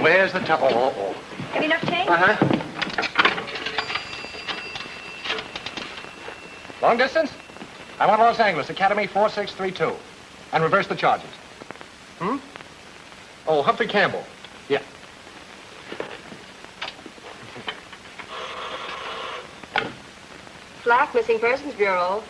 Where's the oh. Have you enough change? Uh-huh. Long distance? I want Los Angeles, Academy 4632. And reverse the charges. Oh, Humphrey Campbell. Yeah. Flack, Missing Persons Bureau.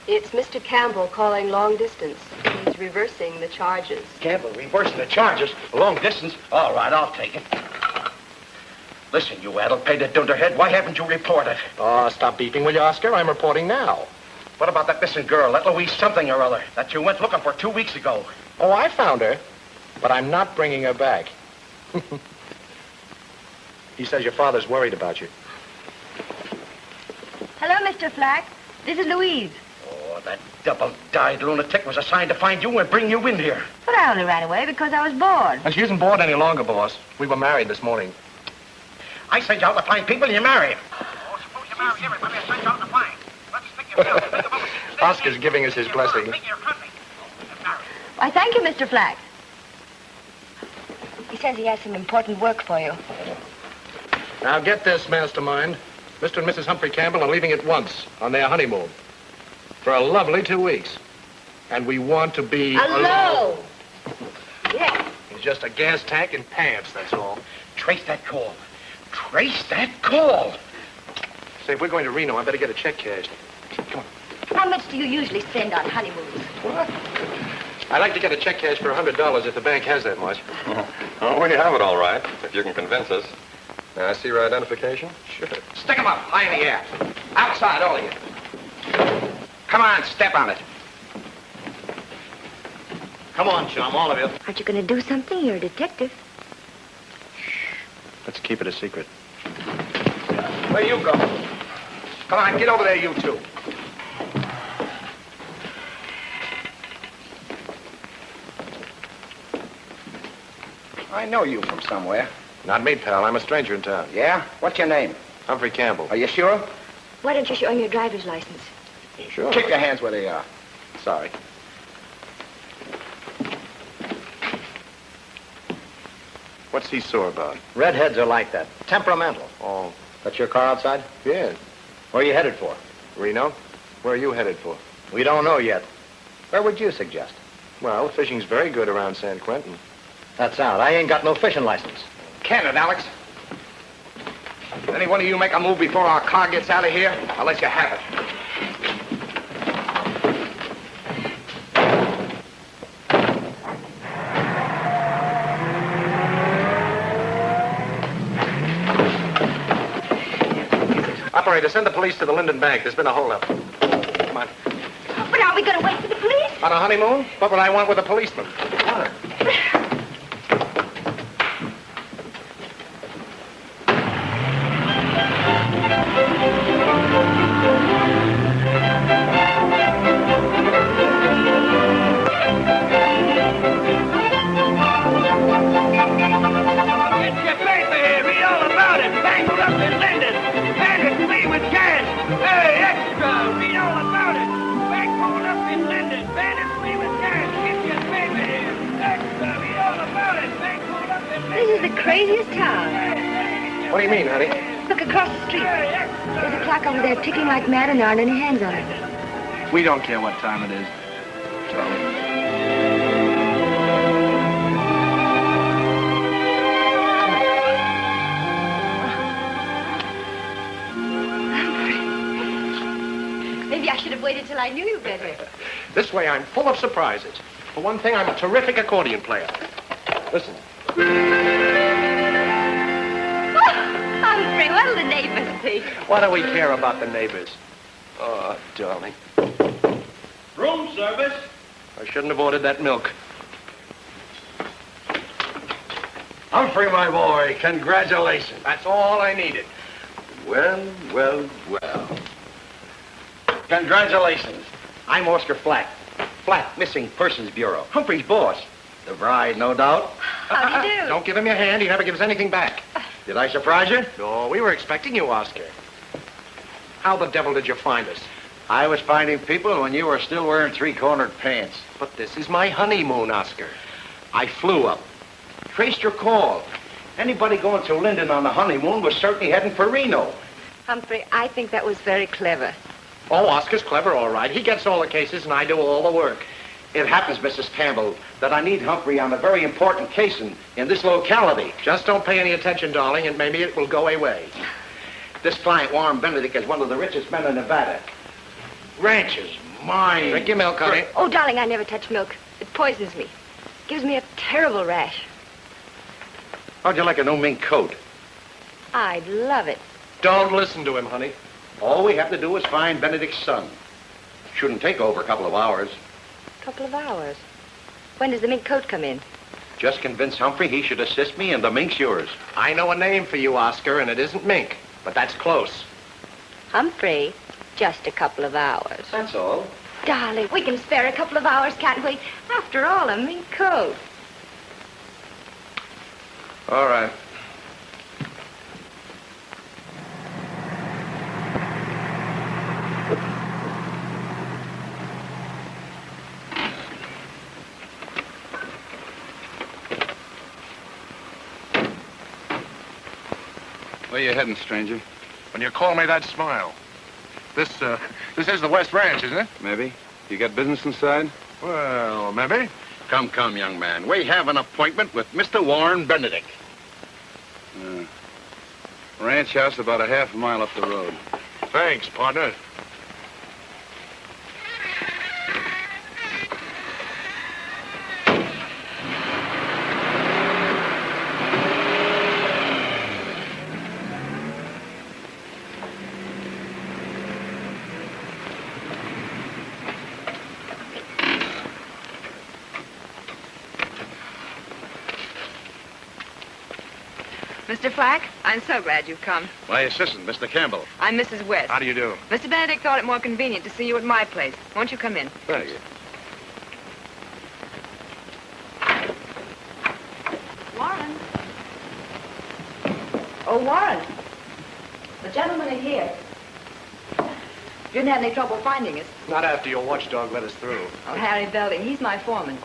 It's Mr. Campbell calling long distance. He's reversing the charges. Campbell, reversing the charges? Long distance? All right, I'll take it. Listen, you addle-pated dunderhead, why haven't you reported? Oh, stop beeping, will you, Oscar? I'm reporting now. What about that missing girl, that Louise something or other, that you went looking for 2 weeks ago? Oh, I found her, but I'm not bringing her back. He says your father's worried about you. Hello, Mr. Flack. This is Louise. Oh, that double-dyed lunatic was assigned to find you and bring you in here. But I only ran away because I was bored. And she isn't bored any longer, boss. We were married this morning. I sent you out to find people and you marry them. Oh, suppose you marry everybody I sent you out to find. Let's think yourself. Oscar's giving us his blessing. Why, thank you, Mr. Flack. He says he has some important work for you. Now get this, mastermind. Mr. and Mrs. Humphrey Campbell are leaving at once on their honeymoon. For a lovely 2 weeks. And we want to be alone. Yes. It's just a gas tank and pants, that's all. Trace that call. Trace that call. Say, if we're going to Reno, I better get a check cashed. Come on. How much do you usually spend on honeymoons? What? I'd like to get a check cash for $100 if the bank has that much. Oh, we have it all right, if you can convince us. Now, I see your identification? Sure. Stick 'em up, high in the air. Outside, all of you. Come on, step on it. Come on, chum, all of you. Aren't you going to do something? You're a detective. Let's keep it a secret. Where you go? Come on, get over there, you two. I know you from somewhere. Not me, pal. I'm a stranger in town. Yeah? What's your name? Humphrey Campbell. Are you sure? Why don't you show him your driver's license? Sure. Keep your hands where they are. Sorry. What's he sore about? Redheads are like that. Temperamental. Oh, That's your car outside? yeah. Where are you headed for? Reno? Where are you headed for? We don't know yet. Where would you suggest? Well, fishing's very good around San Quentin. That's out. I ain't got no fishing license. Can it, Alex? Any one of you make a move before our car gets out of here, I'll let you have it. Operator, send the police to the Linden Bank. There's been a holdup. Come on. But are we going to wait for the police? On a honeymoon? What would I want with a policeman? Water. It's your paper here. Read all about it. Tangled up in Linden. Bandit free with cash. Hey, extra. Read all about it. Tangled up in Linden. Bandit free with cash. Get your paper here. Extra. Read all about it. Tangled up in Linden. This is the craziest town. What do you mean, honey? Look across the street. There's a clock over there ticking like mad and there aren't any hands on it. We don't care what time it is, Charlie. Maybe I should have waited till I knew you better. This way, I'm full of surprises. For one thing, I'm a terrific accordion player. Listen. Humphrey, what'll the neighbors think? What do we care about the neighbors? Oh, darling. Room service. I shouldn't have ordered that milk. Humphrey, my boy, congratulations. That's all I needed. Well, well, well. Congratulations. I'm Oscar Flack. Flack, Missing Persons Bureau. Humphrey's boss. The bride, no doubt. How do you do? Don't give him your hand. He never gives anything back. Did I surprise you? No, we were expecting you, Oscar. How the devil did you find us? I was finding people when you were still wearing three-cornered pants. But this is my honeymoon, Oscar. I flew up. Traced your call. Anybody going to Linden on the honeymoon was certainly heading for Reno. Humphrey, I think that was very clever. Oh, Oscar's clever, all right. He gets all the cases and I do all the work. It happens, Mrs. Campbell, that I need Humphrey on a very important case in this locality. Just don't pay any attention, darling, and maybe it will go away. This client, Warren Benedict, is one of the richest men in Nevada. Ranches, mines. Drink your milk, honey. Oh, darling, I never touch milk. It poisons me. Gives me a terrible rash. How'd you like a no mink coat? I'd love it. Don't listen to him, honey. All we have to do is find Benedict's son. Shouldn't take over a couple of hours. Couple of hours. When does the mink coat come in? Just convince Humphrey he should assist me, and the mink's yours. I know a name for you, Oscar, and it isn't mink, but that's close. Humphrey, just a couple of hours. That's all. Darling, we can spare a couple of hours, can't we? After all, a mink coat. All right. Where you heading, stranger? When you call me that, smile. This is the West Ranch, isn't it? Maybe. You got business inside? Well, maybe. Come, young man. We have an appointment with Mr. Warren Benedict. Ranch house about a half a mile up the road. Thanks, partner. Mr. Flack, I'm so glad you've come. My assistant, Mr. Campbell. I'm Mrs. West. How do you do? Mr. Benedict thought it more convenient to see you at my place. Won't you come in? Thank you. Warren. Oh, Warren. The gentlemen are here. You didn't have any trouble finding us. Not after your watchdog let us through. Oh, Harry Belding, he's my foreman.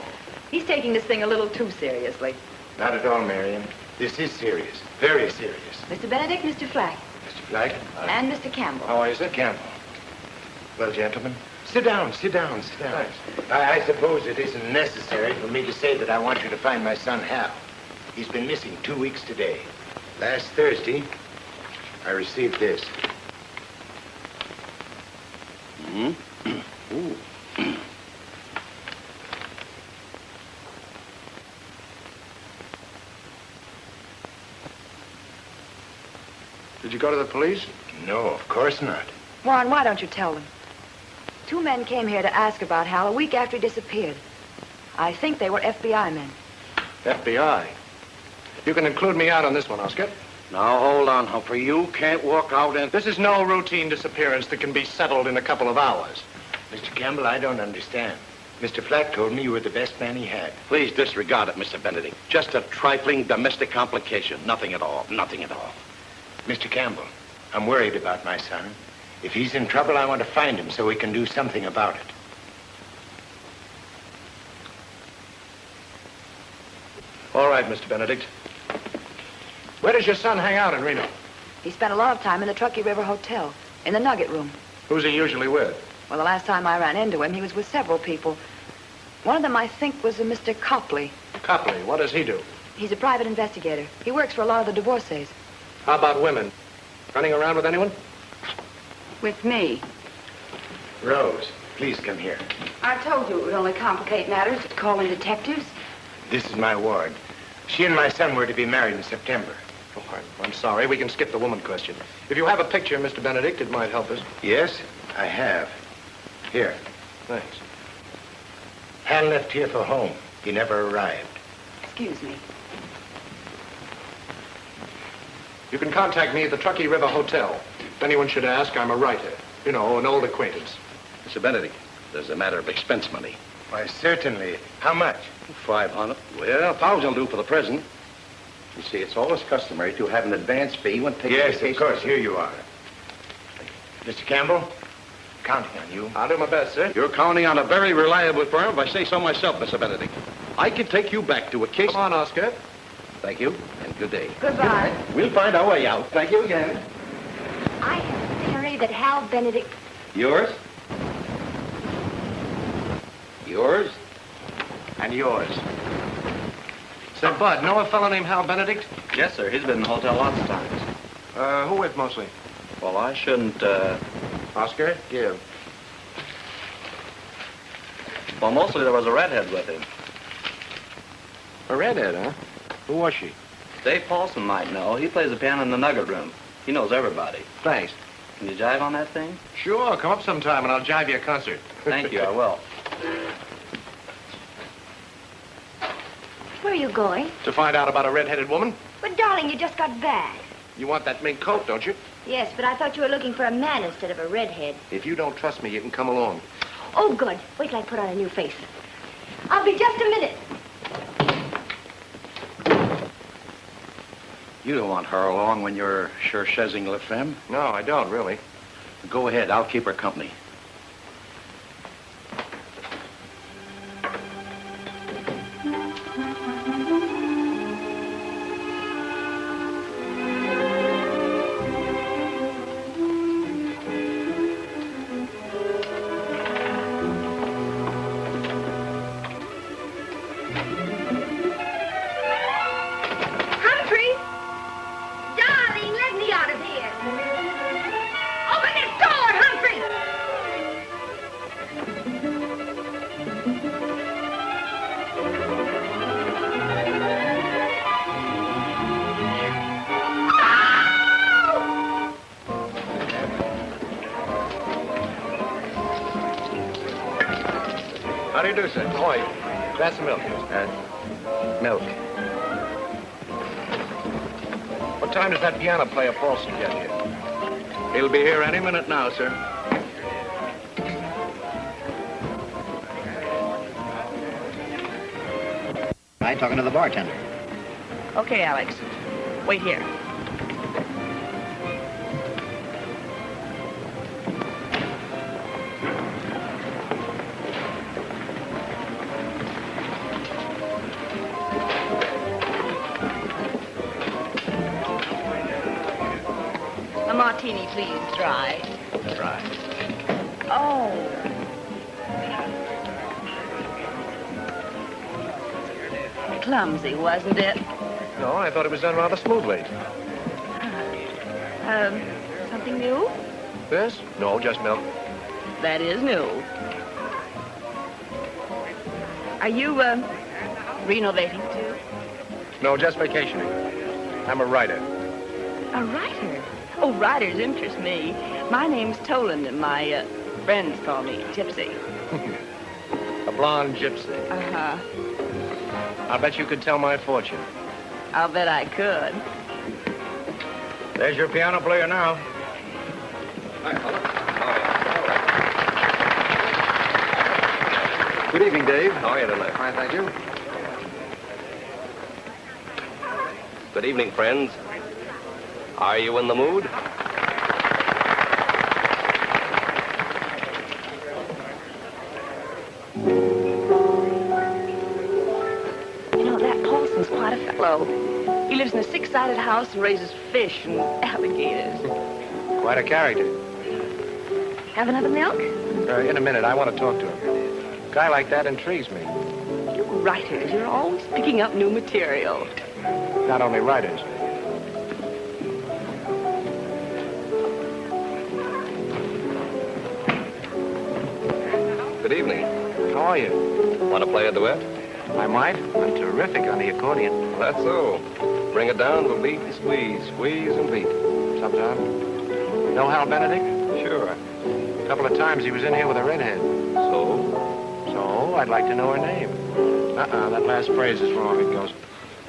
He's taking this thing a little too seriously. Not at all, Marion. This is serious. Very serious. Mr. Benedict, Mr. Flack, Mr. Flack? and Mr. Campbell. How is it? Campbell. Well, gentlemen, sit down. I suppose it isn't necessary for me to say that I want you to find my son, Hal. He's been missing 2 weeks today. Last Thursday, I received this. Ooh. Did you go to the police? No, of course not. Warren, why don't you tell them? 2 men came here to ask about Hal a week after he disappeared. I think they were FBI men. FBI. You can include me out on this one, Oscar. Now, hold on, Humphrey. You can't walk out and... This is no routine disappearance that can be settled in a couple of hours. Mr. Campbell, I don't understand. Mr. Flack told me you were the best man he had. Please disregard it, Mr. Benedict. Just a trifling domestic complication. Nothing at all. Nothing at all. Mr. Campbell, I'm worried about my son. If he's in trouble, I want to find him so we can do something about it. All right, Mr. Benedict. Where does your son hang out in Reno? He spent a lot of time in the Truckee River Hotel, in the Nugget Room. Who's he usually with? Well, the last time I ran into him, he was with several people. One of them, I think, was a Mr. Copley. Copley. What does he do? He's a private investigator. He works for a lot of the divorcees. How about women? Running around with anyone? With me. Rose, please come here. I told you it would only complicate matters to call in detectives. This is my ward. She and my son were to be married in September. Oh, I'm sorry. We can skip the woman question. If you have a picture, Mr. Benedict, it might help us. Yes, I have. Here. Thanks. Hal left here for home. He never arrived. Excuse me. You can contact me at the Truckee River Hotel. If anyone should ask, I'm a writer. You know, an old acquaintance. Mr. Benedict, there's a matter of expense money. Why, certainly. How much? 500. Well, 1,000 will do for the present. You see, it's always customary to have an advance fee when taking Yes, the case. of course. Here you are. Mr. Campbell, counting on you. I'll do my best, sir. You're counting on a very reliable firm, if I say so myself, Mr. Benedict. I can take you back to a case. Come on, Oscar. Thank you, and good day. Goodbye. We'll find our way out. Thank you again. I have a theory that Hal Benedict... Yours? Yours? And yours. Say, Bud, know a fellow named Hal Benedict? Yes, sir. He's been in the hotel lots of times. Who with mostly? Well, I shouldn't, Oscar, give. Well, mostly there was a redhead with him. A redhead, huh? Who was she? Dave Paulson might know. He plays the piano in the Nugget Room. He knows everybody. Thanks. Can you jive on that thing? Sure, come up sometime and I'll jive you a concert. Thank you, I will. Where are you going? To find out about a red-headed woman? But, darling, you just got back. You want that mink coat, don't you? Yes, but I thought you were looking for a man instead of a redhead. If you don't trust me, you can come along. Oh, good. Wait till I put on a new face. I'll be just a minute. You don't want her along when you're cherchezing la femme? No, I don't, really. Go ahead. I'll keep her company. Humphrey! Darling, let me out of here. Open this door, Humphrey! How do you do, sir? Ahoy. Glass of milk. Milk. What time does that piano player Paulson get here? He'll be here any minute now, sir. I'm talking to the bartender. Okay, Alex. Wait here. A martini, please, dry. Dry. Oh. Clumsy, wasn't it? No, I thought it was done rather smoothly. Something new? This? No, just milk. That is new. Are you, renovating too? No, just vacationing. I'm a writer. A writer? Oh, writers interest me. My name's Toland, and my, friends call me Gypsy. A blonde gypsy. Uh-huh. I'll bet you could tell my fortune. I'll bet I could. There's your piano player now. Good evening, Dave. How are you tonight? Fine, thank you. Good evening, friends. Are you in the mood? You know, that Paulson's quite a fellow. He lives in a six-sided house and raises fish and alligators. Quite a character. Have another milk? In a minute, I want to talk to him. A guy like that intrigues me. You writers, you're always picking up new material. Not only writers. Good evening. How are you? Want to play a duet? I might. I'm terrific on the accordion. That's so. Bring it down to a beat and squeeze. Squeeze and beat. Sometime. Know Hal Benedict? Sure. A couple of times he was in here with a redhead. So? So, I'd like to know her name. That last phrase is wrong. It goes...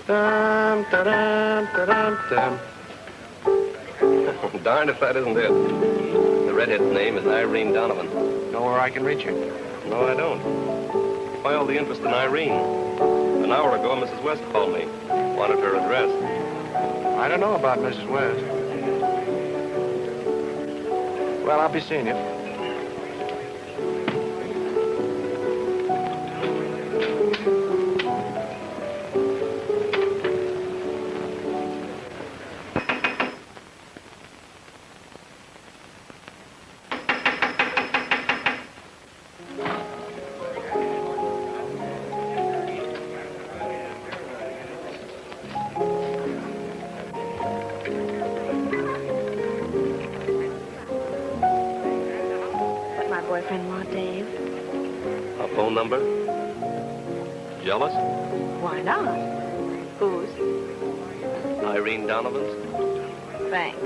Dum, da-dum, da-dum, dum. Darned if that isn't it. The redhead's name is Irene Donovan. Know where I can reach her? No, I don't. Why all the interest in Irene? An hour ago, Mrs. West called me. Wanted her address. I don't know about Mrs. West. Well, I'll be seeing you. boyfriend-in-law, Dave? A phone number? Jealous? Why not? Whose? Irene Donovan's? Thanks.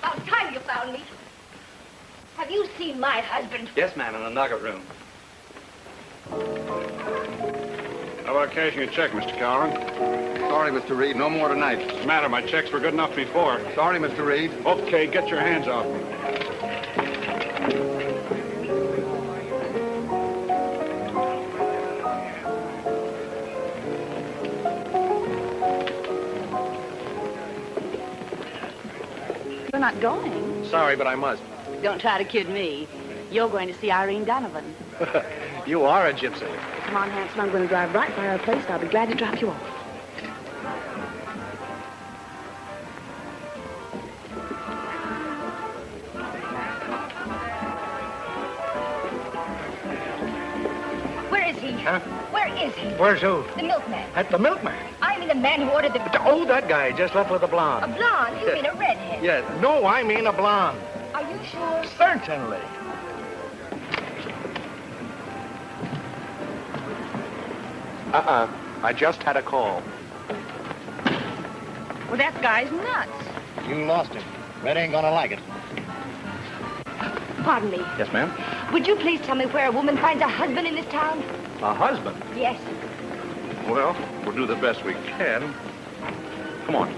About time you found me. Have you seen my husband? Yes, ma'am, in the nugget room. How about cashing a check, Mr. Calhoun? Sorry, Mr. Reed. No more tonight. What's the matter? My checks were good enough before. Sorry, Mr. Reed. Okay, get your hands off me. You're not going. Sorry, but I must. Don't try to kid me. You're going to see Irene Donovan. You are a gypsy. Come on, handsome. I'm going to drive right by our place. I'll be glad to drop you off. Where is he? Huh? Where is he? Where's who? The milkman. At the milkman. I mean the man who ordered the... Oh, that guy just left with a A blonde. blonde? You mean a redhead? Yes. No, I mean a blonde. Are you sure? Certainly. I just had a call. Well, that guy's nuts. You lost him. Red ain't gonna like it. Pardon me. Yes, ma'am? Would you please tell me where a woman finds a husband in this town? A husband? Yes. Well, we'll do the best we can. Come on.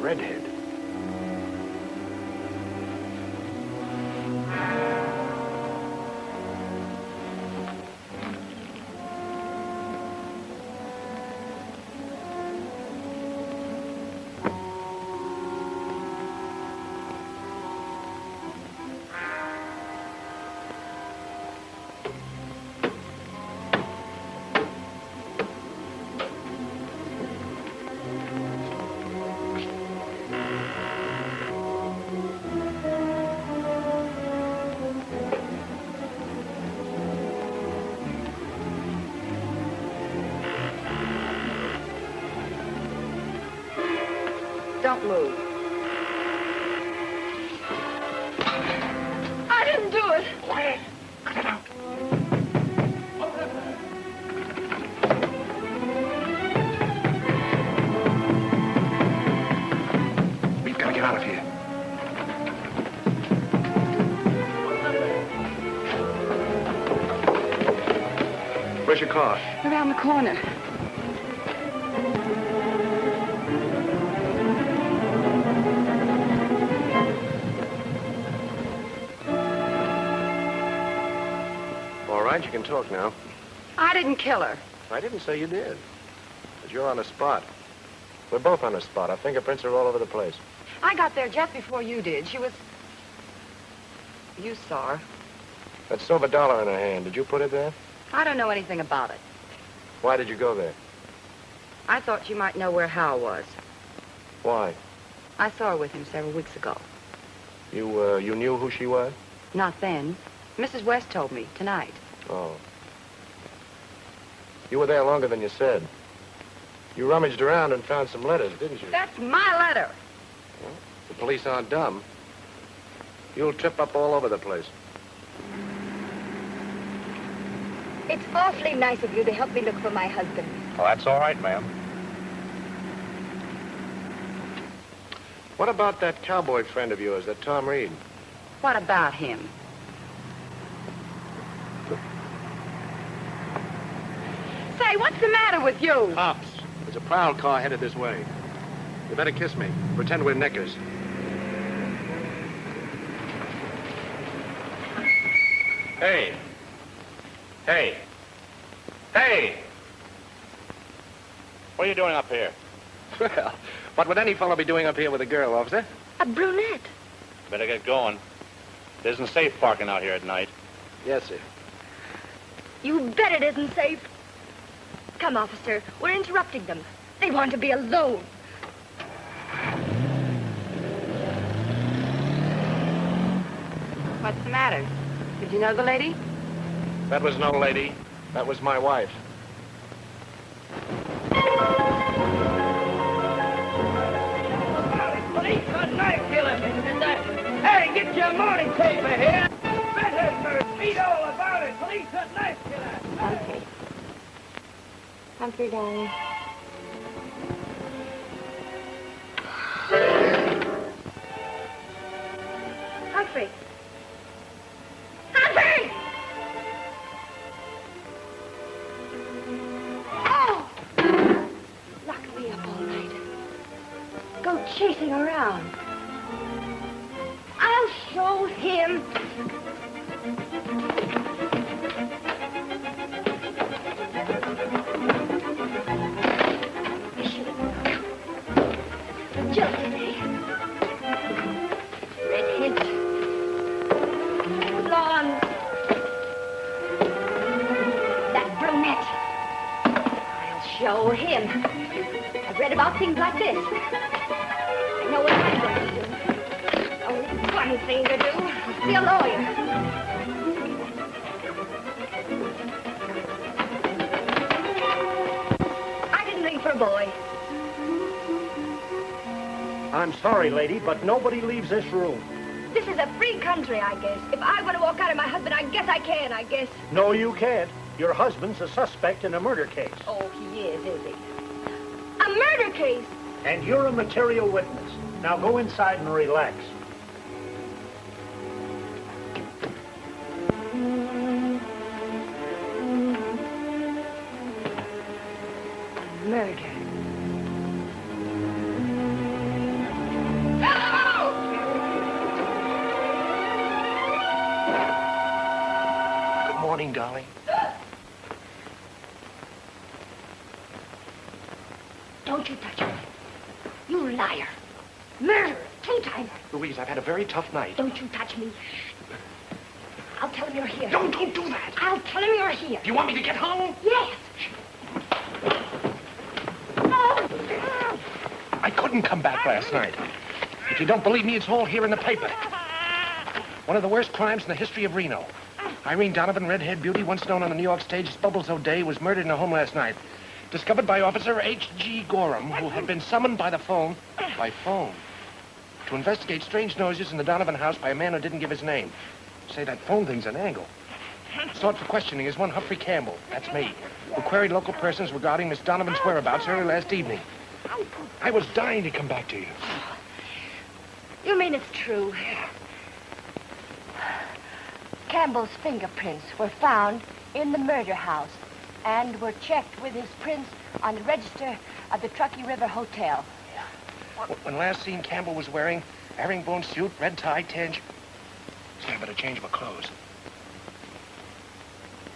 Redhead. Don't move. I didn't do it. Quiet. Cut it out. We've got to get out of here. Where's your car? Around the corner. All right, you can talk now. I didn't kill her. I didn't say you did. But you're on the spot. We're both on the spot. Our fingerprints are all over the place. I got there just before you did. She was... You saw her. That silver dollar in her hand, did you put it there? I don't know anything about it. Why did you go there? I thought you might know where Hal was. Why? I saw her with him several weeks ago. You knew who she was? Not then. Mrs. West told me tonight. Oh. You were there longer than you said. You rummaged around and found some letters, didn't you? That's my letter. Well, the police aren't dumb. You'll trip up all over the place. It's awfully nice of you to help me look for my husband. Oh, that's all right, ma'am. What about that cowboy friend of yours, that Tom Reed? What about him? Say, what's the matter with you? Pops, there's a prowl car headed this way. You better kiss me. Pretend we're knickers. Hey. Hey. Hey! What are you doing up here? Well, what would any fellow be doing up here with a girl, officer? A brunette. Better get going. It isn't safe parking out here at night. Yes, sir. You bet it isn't safe. Come, officer. We're interrupting them. They want to be alone. What's the matter? Did you know the lady? That was no lady. That was my wife. Police got knife killer. Hey, get your morning paper here. Better read all about it. Police got knife killer. Humphrey. Humphrey, darling. Humphrey. Humphrey! Oh! Locked me up all night. Go chasing around. I'll show him. Jilted me. Redhead. Blonde. That brunette. I'll show him. I've read about things like this. I know what I'm going to do. Only one thing to do. Be a lawyer. I didn't ring for a boy. I'm sorry, lady, but nobody leaves this room. This is a free country, I guess. If I want to walk out of my husband, I guess I can, I guess. No, you can't. Your husband's a suspect in a murder case. Oh, he is he? A murder case? And you're a material witness. Now go inside and relax. Murder. Good morning, darling. Don't you touch me. You liar. Murderer. Two-timer. Louise, I've had a very tough night. Don't you touch me. I'll tell him you're here. Don't do that. I'll tell him you're here. Do you want me to get home? Yes. I couldn't come back last night. If you don't believe me, it's all here in the paper. One of the worst crimes in the history of Reno. Irene Donovan, redhead beauty, once known on the New York stage as Bubbles O'Day, was murdered in her home last night. Discovered by Officer H.G. Gorham, who had been summoned by phone, to investigate strange noises in the Donovan house by a man who didn't give his name. Say, that phone thing's an angle. Sought for questioning is one Humphrey Campbell, that's me, who queried local persons regarding Miss Donovan's whereabouts early last evening. I was dying to come back to you. You mean it's true? Campbell's fingerprints were found in the murder house and were checked with his prints on the register of the Truckee River Hotel. When last seen, Campbell was wearing herringbone suit, red tie, tinge. Say, I better change my clothes.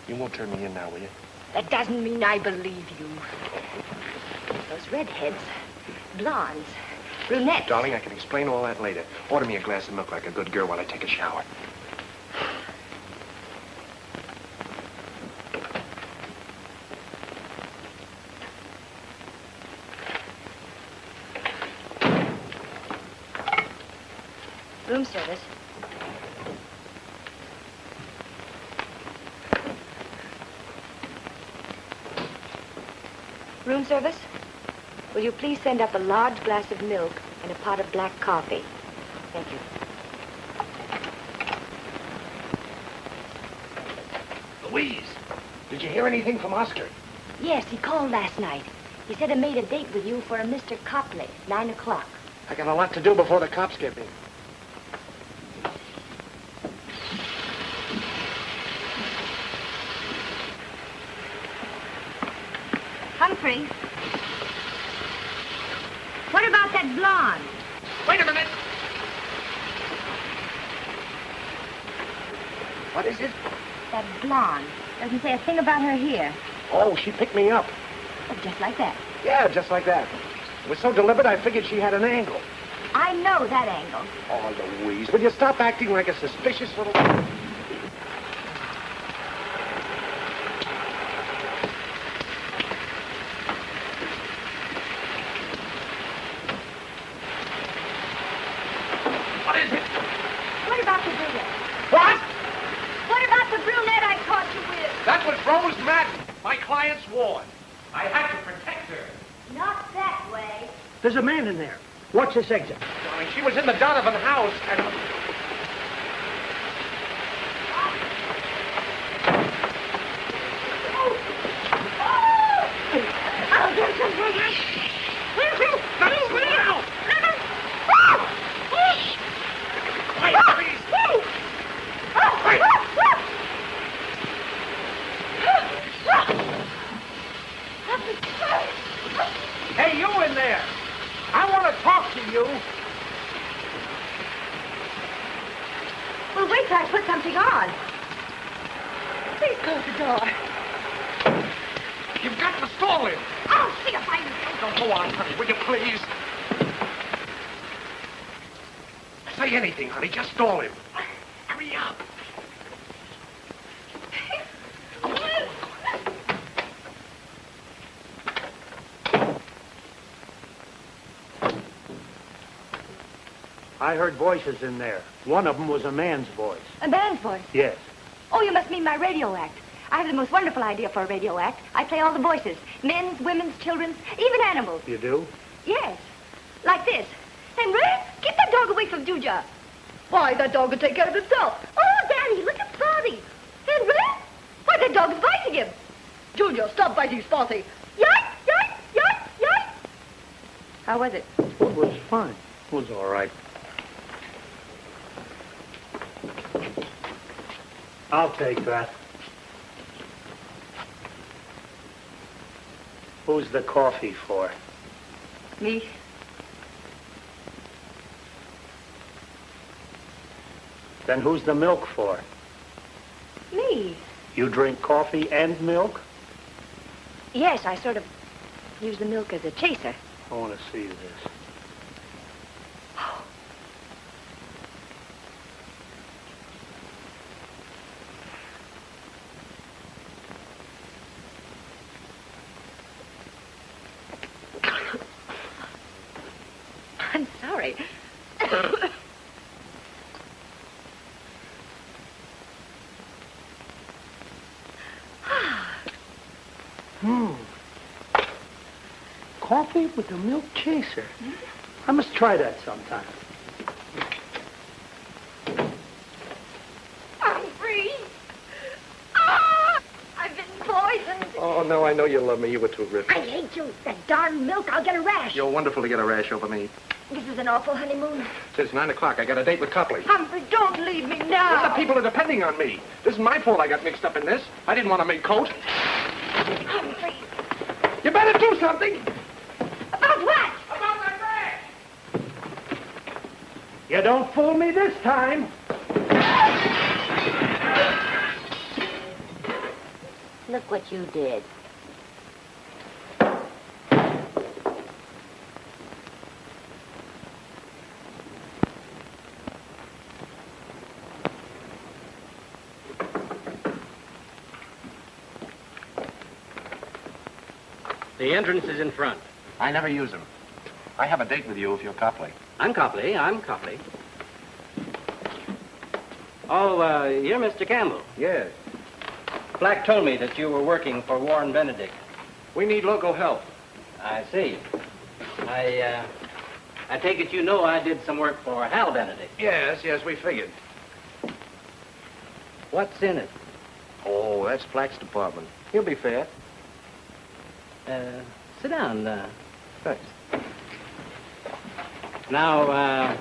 You won't turn me in now, will you? That doesn't mean I believe you. Those redheads, blondes, brunettes. Darling, I can explain all that later. Order me a glass of milk like a good girl while I take a shower. Room service. Room service? Will you please send up a large glass of milk and a pot of black coffee? Thank you. Louise, Did you hear anything from Oscar? Yes, he called last night. He said he made a date with you for a Mr. Copley, 9 o'clock. I got a lot to do before the cops get me. Humphrey. What about that blonde? Wait a minute. What is it? That blonde. Doesn't say a thing about her here. Oh, she picked me up. Oh, just like that. Yeah, just like that. It was so deliberate, I figured she had an angle. I know that angle. Oh, Louise, will you stop acting like a suspicious little... What is it? What about the brunette? What? What about the brunette I caught you with? That was Rose Madden, my client's ward. I had to protect her. Not that way. There's a man in there. Watch this exit. Darling, she was in the Donovan house and... I'll get some brunette. Quiet, please. Quiet. Hey, you in there. I want to talk to you. Well, wait till I put something on. Please close the door. You've got to stall him. I'll see if I can... Don't go on, honey, will you please? Say anything, honey. Just stall him. Hurry up. I heard voices in there. One of them was a man's voice. A man's voice? Yes. Oh, you must mean my radio act. I have the most wonderful idea for a radio act. I play all the voices. Men's, women's, children's, even animals. You do? Yes. Like this. Henry, get that dog away from Juja. Why, that dog will take care of himself. Oh, Daddy, look at Spotty. Henry, why, that dog is biting him. Juja, stop biting Spotty. Yoink, yoink, yoink, yoink. How was it? It was fine. It was all right. I'll take that. Who's the coffee for? Me. Then who's the milk for? Me. You drink coffee and milk? Yes, I sort of use the milk as a chaser. I want to see this. I'm sorry. Coffee with a milk chaser. I must try that sometime. Humphrey! Ah! I've been poisoned. Oh, no, I know you love me. You were too rich. I hate you. That darn milk, I'll get a rash. You're wonderful to get a rash over me. This is an awful honeymoon. It's 9 o'clock. I got a date with Copley. Humphrey, don't leave me now. The people are depending on me. This is my fault I got mixed up in this. I didn't want to make coat. Humphrey. You better do something. About what? About that rash. You don't fool me this time. Look what you did. The entrance is in front. I never use them. I have a date with you if you're Copley. I'm Copley. I'm Copley. Oh, you're Mr. Campbell. Yes. Black told me that you were working for Warren Benedict. We need local help. I see. I take it you know I did some work for Hal Benedict. Yes, we figured. What's in it? Oh, that's Black's department. He'll be fair. Sit down. Thanks. Now,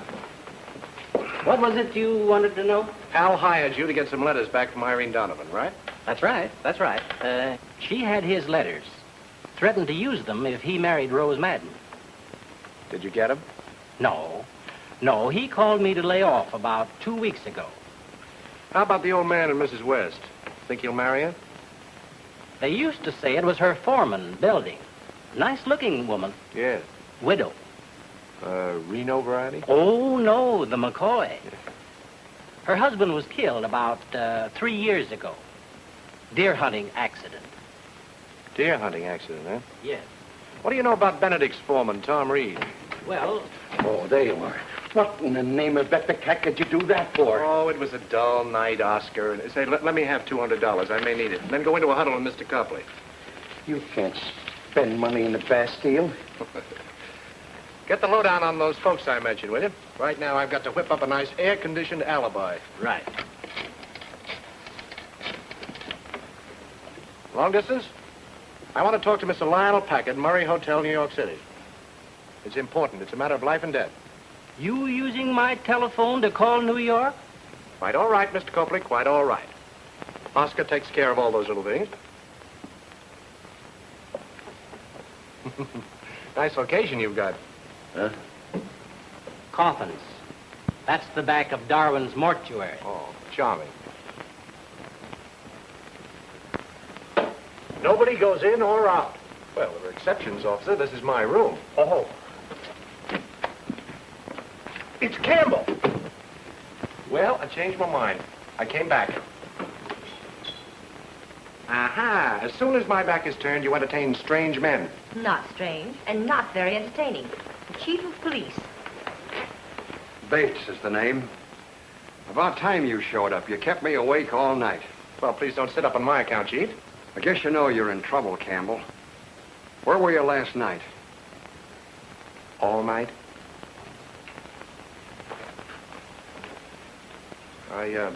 what was it you wanted to know? Hal hired you to get some letters back from Irene Donovan, right? That's right. That's right. She had his letters. Threatened to use them if he married Rose Madden. Did you get them? No. No, he called me to lay off about 2 weeks ago. How about the old man and Mrs. West? Think he'll marry her? They used to say it was her foreman building. Nice-looking woman. Yeah. Widow. Reno variety? Oh, no, the McCoy. Her husband was killed about 3 years ago. Deer hunting accident. Deer hunting accident, huh? Yes. What do you know about Benedict's foreman, Tom Reed? Well... Oh, there you are. What in the name of Beck did you do that for? Oh, it was a dull night, Oscar. And say, let me have $200. I may need it. Then go into a huddle with Mr. Copley. You can't spend money in the Bastille. Get the lowdown on those folks I mentioned, will you? Right now, I've got to whip up a nice air-conditioned alibi. Right. Long distance? I want to talk to Mr. Lionel Packard, Murray Hotel, New York City. It's important. It's a matter of life and death. You using my telephone to call New York? Quite all right, Mr. Copley, quite all right. Oscar takes care of all those little things. Nice location you've got. Huh? Coffins. That's the back of Darwin's mortuary. Oh, charming. Nobody goes in or out. Well, there are exceptions, officer. This is my room. Oh. It's Campbell. Well, I changed my mind. I came back. Aha! As soon as my back is turned, you entertain strange men. Not strange, and not very entertaining. The chief of police. Bates is the name. About time you showed up. You kept me awake all night. Well, please don't sit up on my account, Chief. I guess you know you're in trouble, Campbell. Where were you last night? All night? I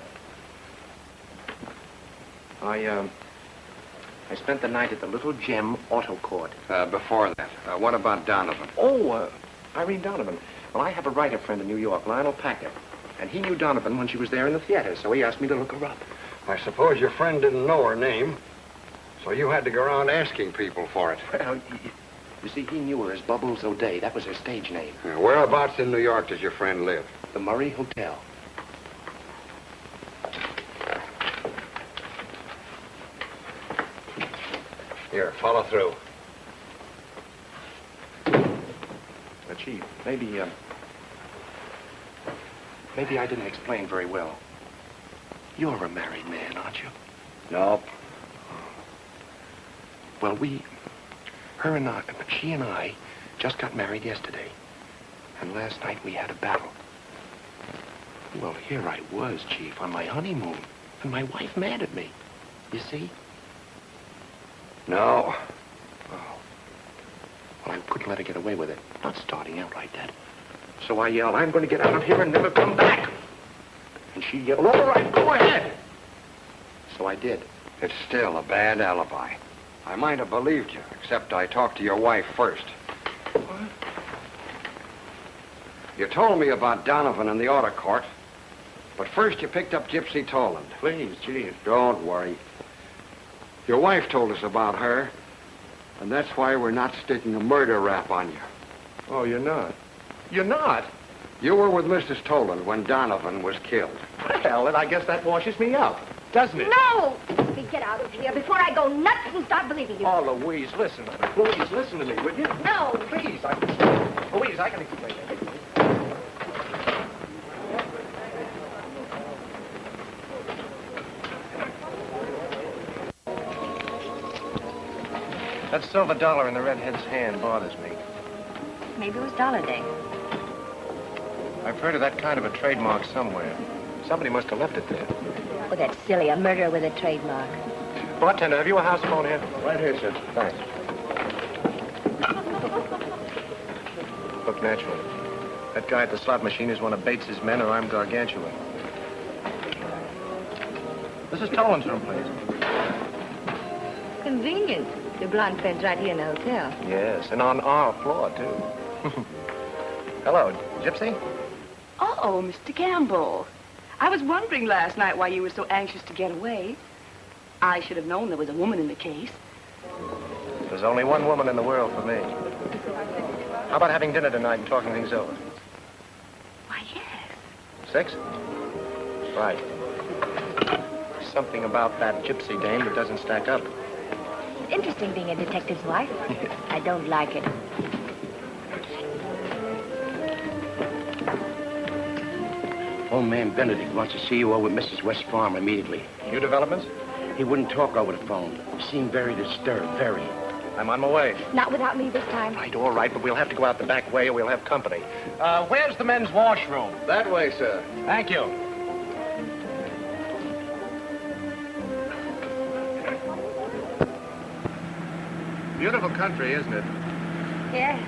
spent the night at the Little Gem Auto Court. Before that, what about Donovan? Oh, Irene Donovan. Well, I have a writer friend in New York, Lionel Packard. And he knew Donovan when she was there in the theater, so he asked me to look her up. I suppose your friend didn't know her name, so you had to go around asking people for it. Well, you see, he knew her as Bubbles O'Day. That was her stage name. Whereabouts in New York does your friend live? The Murray Hotel. Here, follow through. Chief, maybe I didn't explain very well. You're a married man, aren't you? Nope. Well, she and I just got married yesterday. And last night we had a battle. Well, here I was, Chief, on my honeymoon. And my wife mad at me. You see? No. Oh. Well, I couldn't let her get away with it. Not starting out like that. So I yelled, I'm going to get out of here and never come back. And she yelled, all right, go ahead. So I did. It's still a bad alibi. I might have believed you, except I talked to your wife first. What? You told me about Donovan in the auto court, but first you picked up Gypsy Toland. Please, Chief. Don't worry. Your wife told us about her, and that's why we're not sticking a murder rap on you. Oh, you're not? You're not? You were with Mrs. Toland when Donovan was killed. Well, then I guess that washes me out, doesn't it? No! Get out of here before I go nuts and start believing you. Oh, Louise, listen. Louise, listen to me, would you? No. Please, Louise, I can explain everything. That silver dollar in the redhead's hand bothers me. Maybe it was Dollar Day. I've heard of that kind of a trademark somewhere. Somebody must have left it there. Oh, that's silly. A murderer with a trademark. Bartender, have you a house phone here? Right here, sir. Thanks. Look, naturally. That guy at the slot machine is one of Bates's men, or I'm gargantuan. This is Toland's room, please. convenient. The blonde friend's right here in the hotel. Yes, and on our floor, too. Hello, Gypsy? Oh, Mr. Campbell. I was wondering last night why you were so anxious to get away. I should have known there was a woman in the case. There's only one woman in the world for me. How about having dinner tonight and talking things over? Why, yes. 6? Right. Something about that Gypsy dame that doesn't stack up. It's interesting being a detective's wife. I don't like it. Old man Benedict wants to see you over at Mrs. West Farm immediately. New developments? He wouldn't talk over the phone. He seemed very disturbed, very. I'm on my way. Not without me this time. Right, all right, but we'll have to go out the back way or we'll have company. Where's the men's washroom? That way, sir. Thank you. Beautiful country, isn't it? Yes.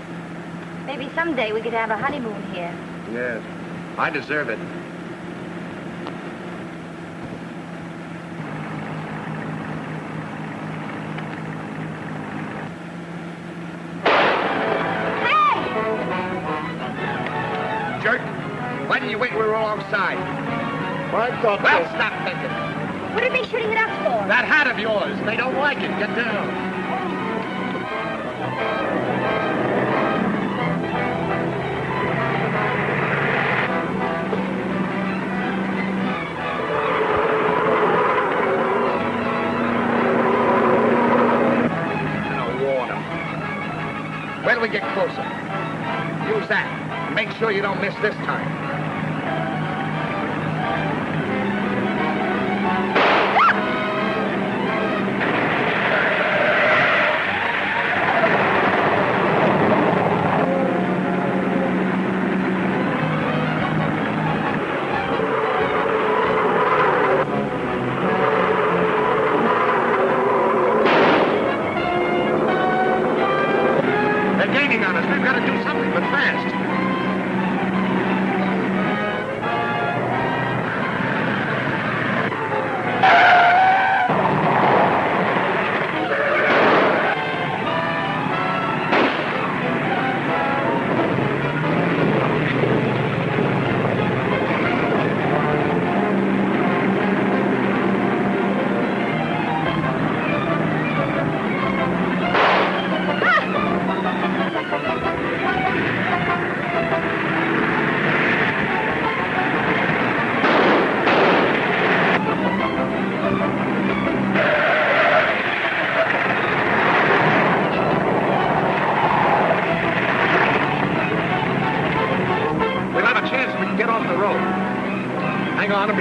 Maybe someday we could have a honeymoon here. Yes. I deserve it. Jerk, why didn't you wait till we were alongside? Well, I thought... Well, stop thinking. What are they shooting at us for? That hat of yours. They don't like it. Get down. Wait till we get closer. Use that. Make sure you don't miss this time.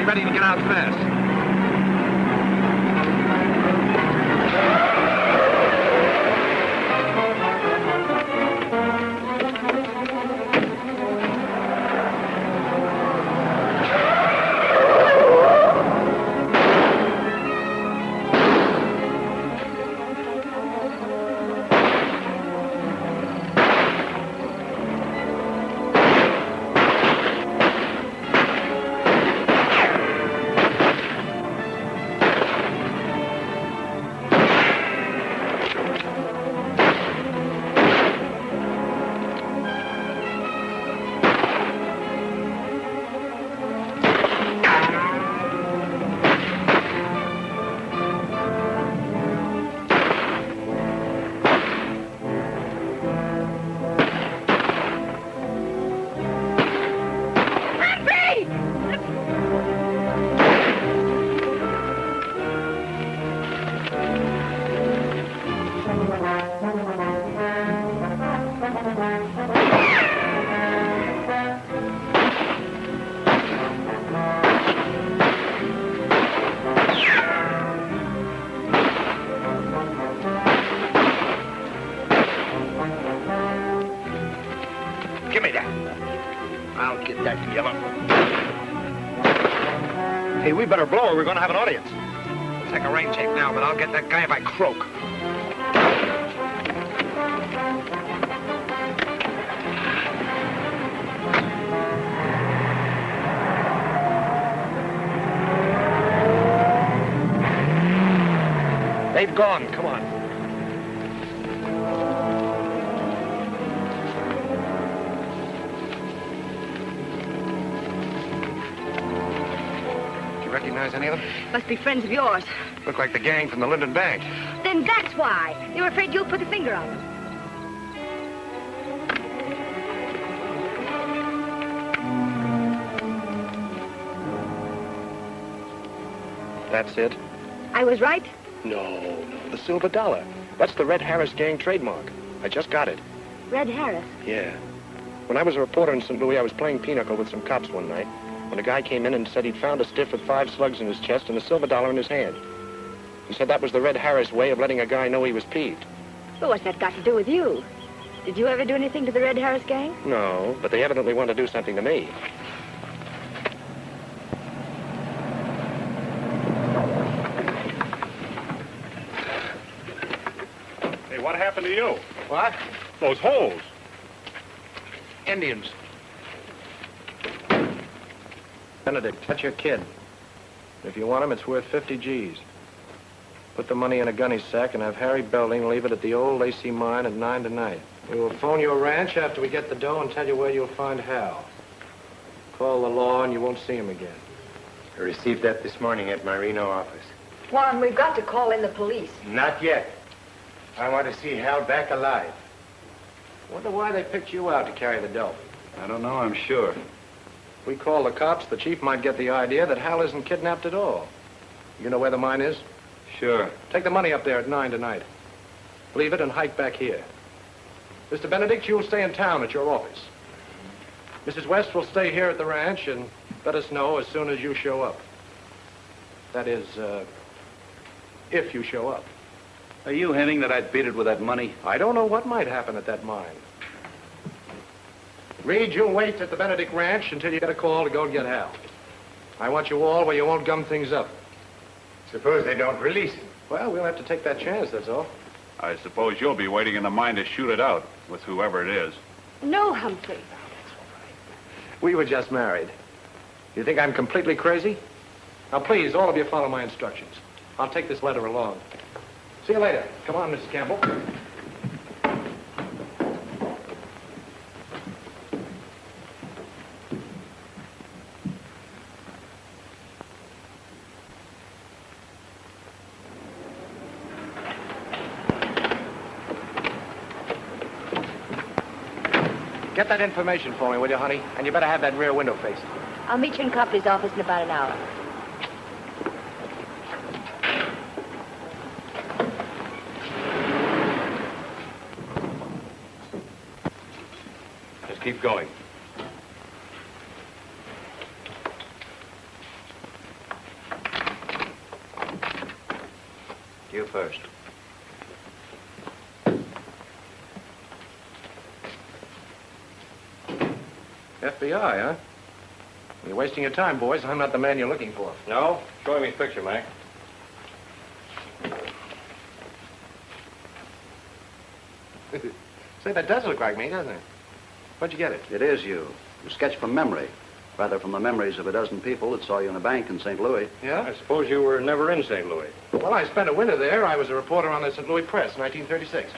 Ready to get out fast. Give me that. I'll get that yellow. Hey, we better blow or we're going to have an audience. We'll take a rain check now, but I'll get that guy if I croak. They've gone. Come on. recognize any of them? Must be friends of yours. Look like the gang from the Linden Bank. Then that's why. They were afraid you'll put the finger on them. That's it? I was right? No, the silver dollar. That's the Red Harris gang trademark. I just got it. Red Harris? Yeah. When I was a reporter in St. Louis, I was playing pinochle with some cops one night when a guy came in and said he'd found a stiff with 5 slugs in his chest and a silver dollar in his hand. He said that was the Red Harris way of letting a guy know he was peeved. But what's that got to do with you? Did you ever do anything to the Red Harris gang? No, but they evidently want to do something to me. Hey, what happened to you? What? Those holes. Indians. Benedict, that's your kid. If you want him, it's worth 50 G's. Put the money in a gunny sack and have Harry Belding leave it at the old Lacey mine at 9 tonight. We will phone your ranch after we get the dough and tell you where you'll find Hal. Call the law and you won't see him again. I received that this morning at my Reno office. Juan, we've got to call in the police. Not yet. I want to see Hal back alive. Wonder why they picked you out to carry the dough. I don't know, I'm sure. If we call the cops, the chief might get the idea that Hal isn't kidnapped at all. You know where the mine is? Sure. Take the money up there at 9 tonight. Leave it and hike back here. Mr. Benedict, you'll stay in town at your office. Mrs. West will stay here at the ranch and let us know as soon as you show up. That is, if you show up. Are you hinting that I'd beat it with that money? I don't know what might happen at that mine. Reed, you'll wait at the Benedict Ranch until you get a call to go and get Hal. I want you all where you won't gum things up. Suppose they don't release him. Well, we'll have to take that chance, that's all. I suppose you'll be waiting in the mine to shoot it out with whoever it is. No, Humphrey. We were just married. You think I'm completely crazy? Now, please, all of you follow my instructions. I'll take this letter along. See you later. Come on, Mrs. Campbell. Get that information for me, will you, honey? And you better have that rear window faced. I'll meet you in Copley's office in about an hour. Just keep going. You first. FBI, huh? You're wasting your time, boys. I'm not the man you're looking for. No? Show me his picture, Mac. Say, that does look like me, doesn't it? Where'd you get it? It is you. You sketched from memory. Rather from the memories of a dozen people that saw you in a bank in St. Louis. Yeah? I suppose you were never in St. Louis. Well, I spent a winter there. I was a reporter on the St. Louis Press, 1936.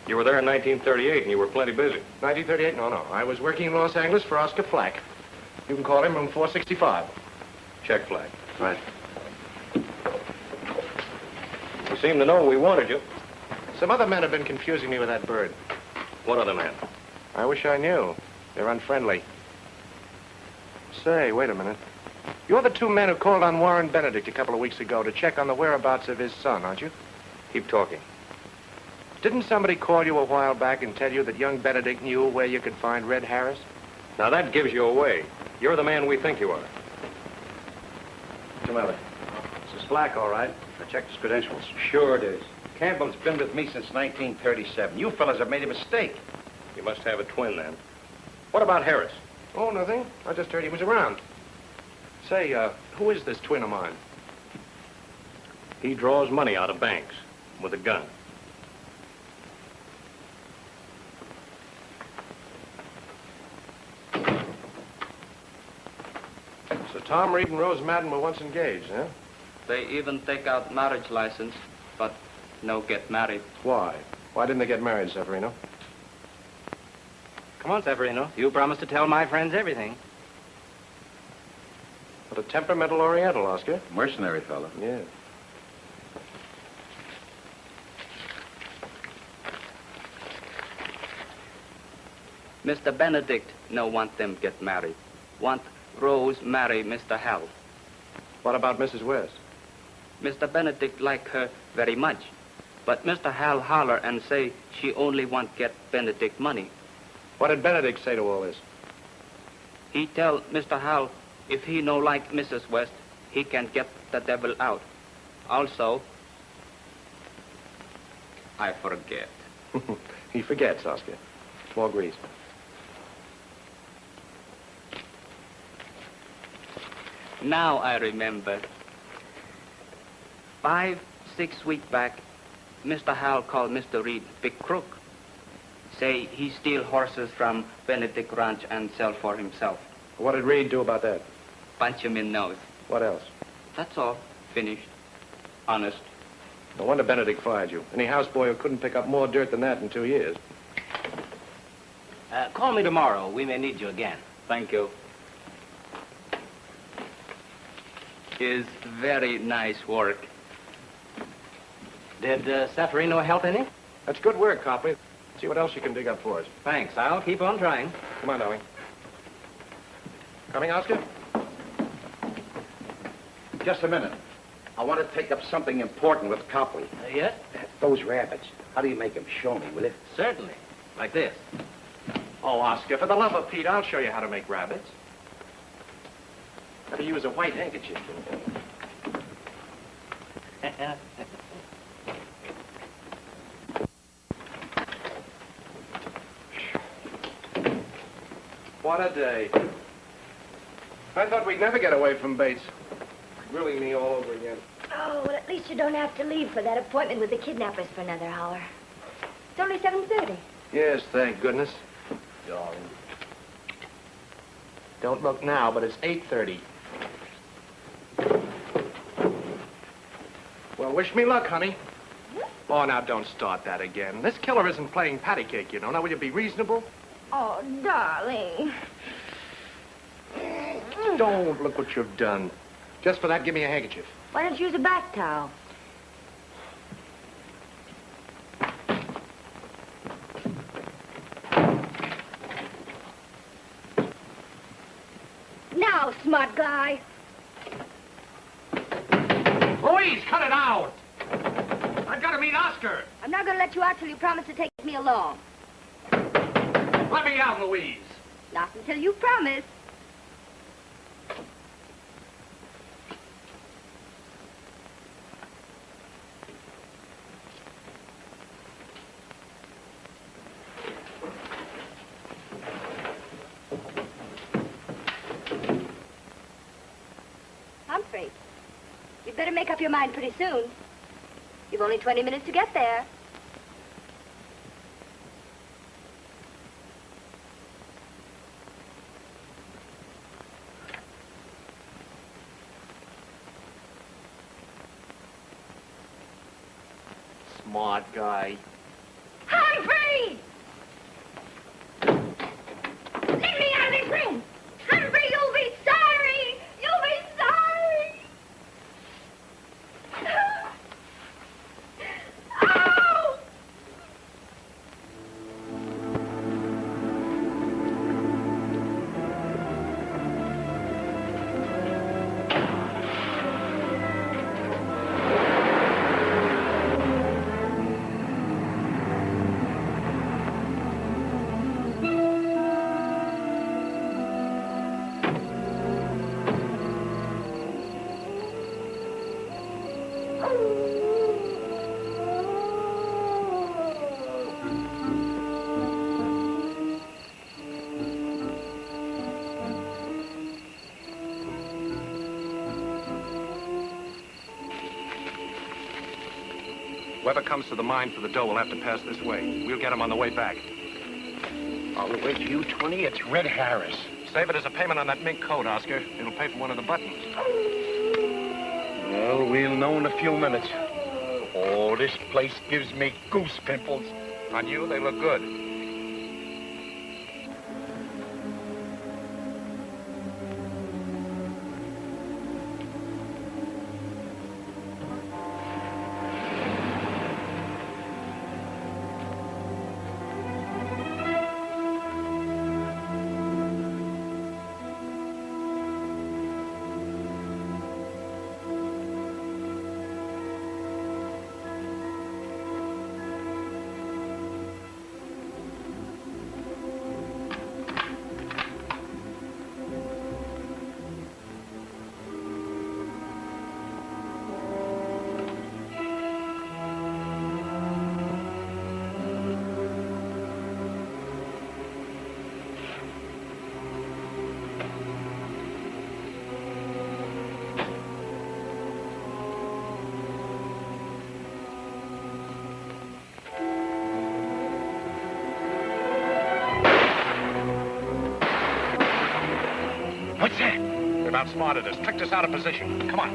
You were there in 1938, and you were plenty busy. 1938? No. I was working in Los Angeles for Oscar Flack. You can call him room 465. Check flag. Right. You seem to know we wanted you. Some other men have been confusing me with that bird. What other man? I wish I knew. They're unfriendly. Say, wait a minute. You're the two men who called on Warren Benedict a couple of weeks ago to check on the whereabouts of his son, aren't you? Keep talking. Didn't somebody call you a while back and tell you that young Benedict knew where you could find Red Harris? Now, that gives you away. You're the man we think you are. Mr. Miller. This is Flack, all right. I checked his credentials. Sure it is. Campbell's been with me since 1937. You fellas have made a mistake. You must have a twin, then. What about Harris? Oh, nothing. I just heard he was around. Say, who is this twin of mine? He draws money out of banks with a gun. So Tom Reed and Rose Madden were once engaged, huh? They even take out marriage license, but no get married. Why? Why didn't they get married, Severino? Come on, Severino. You promised to tell my friends everything. What a temperamental Oriental, Oscar. Mercenary fellow. Yeah. Mr. Benedict no want them get married. Want Rose marry Mr. Hal. What about Mrs. West? Mr. Benedict like her very much. But Mr. Hal holler and say she only want get Benedict money. What did Benedict say to all this? He tell Mr. Hal if he no like Mrs. West, he can get the devil out. Also, I forget. He forgets, Oscar. More grease. Now I remember. 5, 6 weeks back, Mr. Hal called Mr. Reed big crook. Say he steal horses from Benedict Ranch and sell for himself. What did Reed do about that? Punch him in nose. What else? That's all. Finished. Honest. No wonder Benedict fired you. Any houseboy who couldn't pick up more dirt than that in 2 years. Call me tomorrow. We may need you again. Thank you. Is very nice work. Did Seferino help any? That's good work, Copley. See what else you can dig up for us. Thanks. I'll keep on trying. Come on, darling. Coming, Oscar? Just a minute. I want to take up something important with Copley. Yes? Those rabbits. How do you make them? Show me, will you? Certainly. Like this. Oh, Oscar, for the love of Pete, I'll show you how to make rabbits. Better use a white handkerchief. What a day. I thought we'd never get away from Bates. Grilling me all over again. Oh, well, at least you don't have to leave for that appointment with the kidnappers for another hour. It's only 7:30. Yes, thank goodness. Darling. Don't look now, but it's 8:30. Well, wish me luck, honey. Oh, now, don't start that again. This killer isn't playing patty cake, you know. Now, will you be reasonable? Oh, darling. Don't. Look what you've done. Just for that, give me a handkerchief. Why don't you use a bath towel? Now, smart guy. Louise, cut it out! I've got to meet Oscar. I'm not going to let you out till you promise to take me along. Let me out, Louise. Not until you promise. Humphrey, you'd better make up your mind pretty soon. You've only 20 minutes to get there. Smart guy. Humphrey! Let me out of this room! Humphrey, you'll be sorry! You'll be sorry! Oh! Whoever comes to the mine for the dough will have to pass this way. We'll get him on the way back. All the way to you, 20? It's Red Harris. Save it as a payment on that mink coat, Oscar. It'll pay for one of the buttons. Well, we'll know in a few minutes. Oh, this place gives me goose pimples. On you, they look good. They've outsmarted us, tricked us out of position. Come on.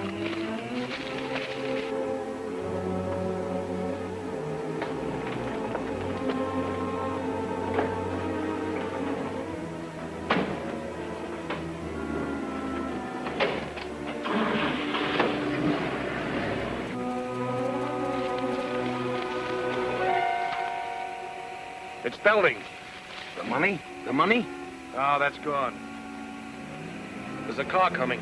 It's Belding. The money? The money? Oh, that's gone. There's a car coming.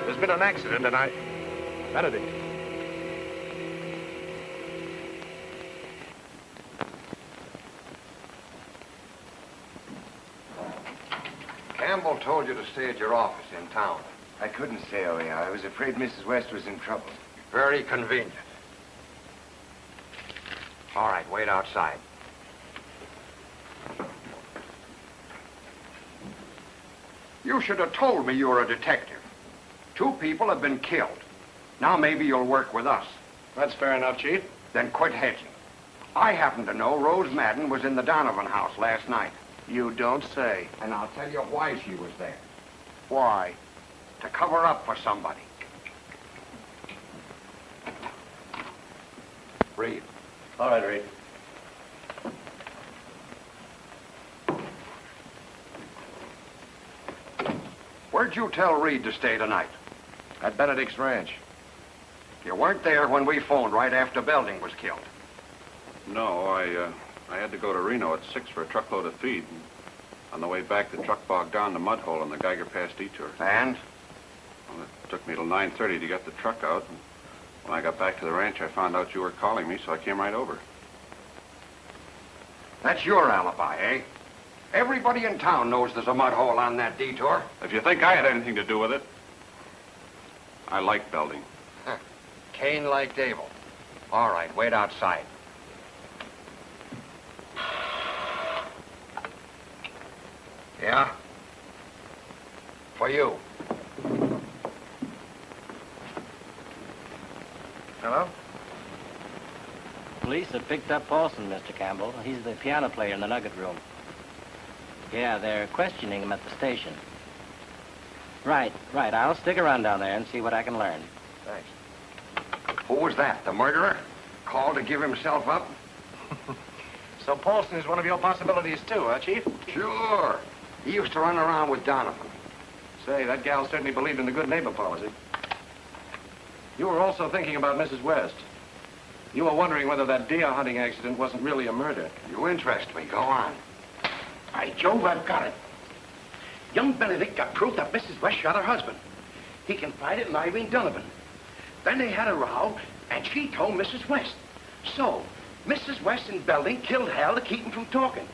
There's been an accident, and Benedict. Campbell told you to stay at your office in town. I couldn't stay over here. I was afraid Mrs. West was in trouble. Very convenient. All right, wait outside. You should have told me you were a detective. 2 people have been killed. Now maybe you'll work with us. That's fair enough, Chief. Then quit hedging. I happen to know Rose Madden was in the Donovan house last night. You don't say. And I'll tell you why she was there. Why? To cover up for somebody. Reed. All right, Reed. Where'd you tell Reed to stay tonight? At Benedict's ranch. You weren't there when we phoned right after Belding was killed. No, I had to go to Reno at 6 for a truckload of feed. And on the way back, the truck bogged down the mud hole on the Geiger Pass detour. And? Well, it took me till 9:30 to get the truck out. And when I got back to the ranch, I found out you were calling me, so I came right over. That's your alibi, eh? Everybody in town knows there's a mud hole on that detour. If you think I had anything to do with it, I like Belding. Cain liked Abel. All right, wait outside. Yeah? For you. Hello? Police have picked up Paulson, Mr. Campbell. He's the piano player in the Nugget Room. Yeah, they're questioning him at the station. Right. I'll stick around down there and see what I can learn. Thanks. Who was that, the murderer? Called to give himself up? So Paulson is one of your possibilities, too, huh, Chief? Sure. He used to run around with Donovan. Say, that gal certainly believed in the good neighbor policy. You were also thinking about Mrs. West. You were wondering whether that deer hunting accident wasn't really a murder. You interest me. Go on. By Jove, I've got it. Young Benedict got proof that Mrs. West shot her husband. He confided in Irene Donovan. Then they had a row, and she told Mrs. West. So, Mrs. West and Belding killed Hal to keep him from talking.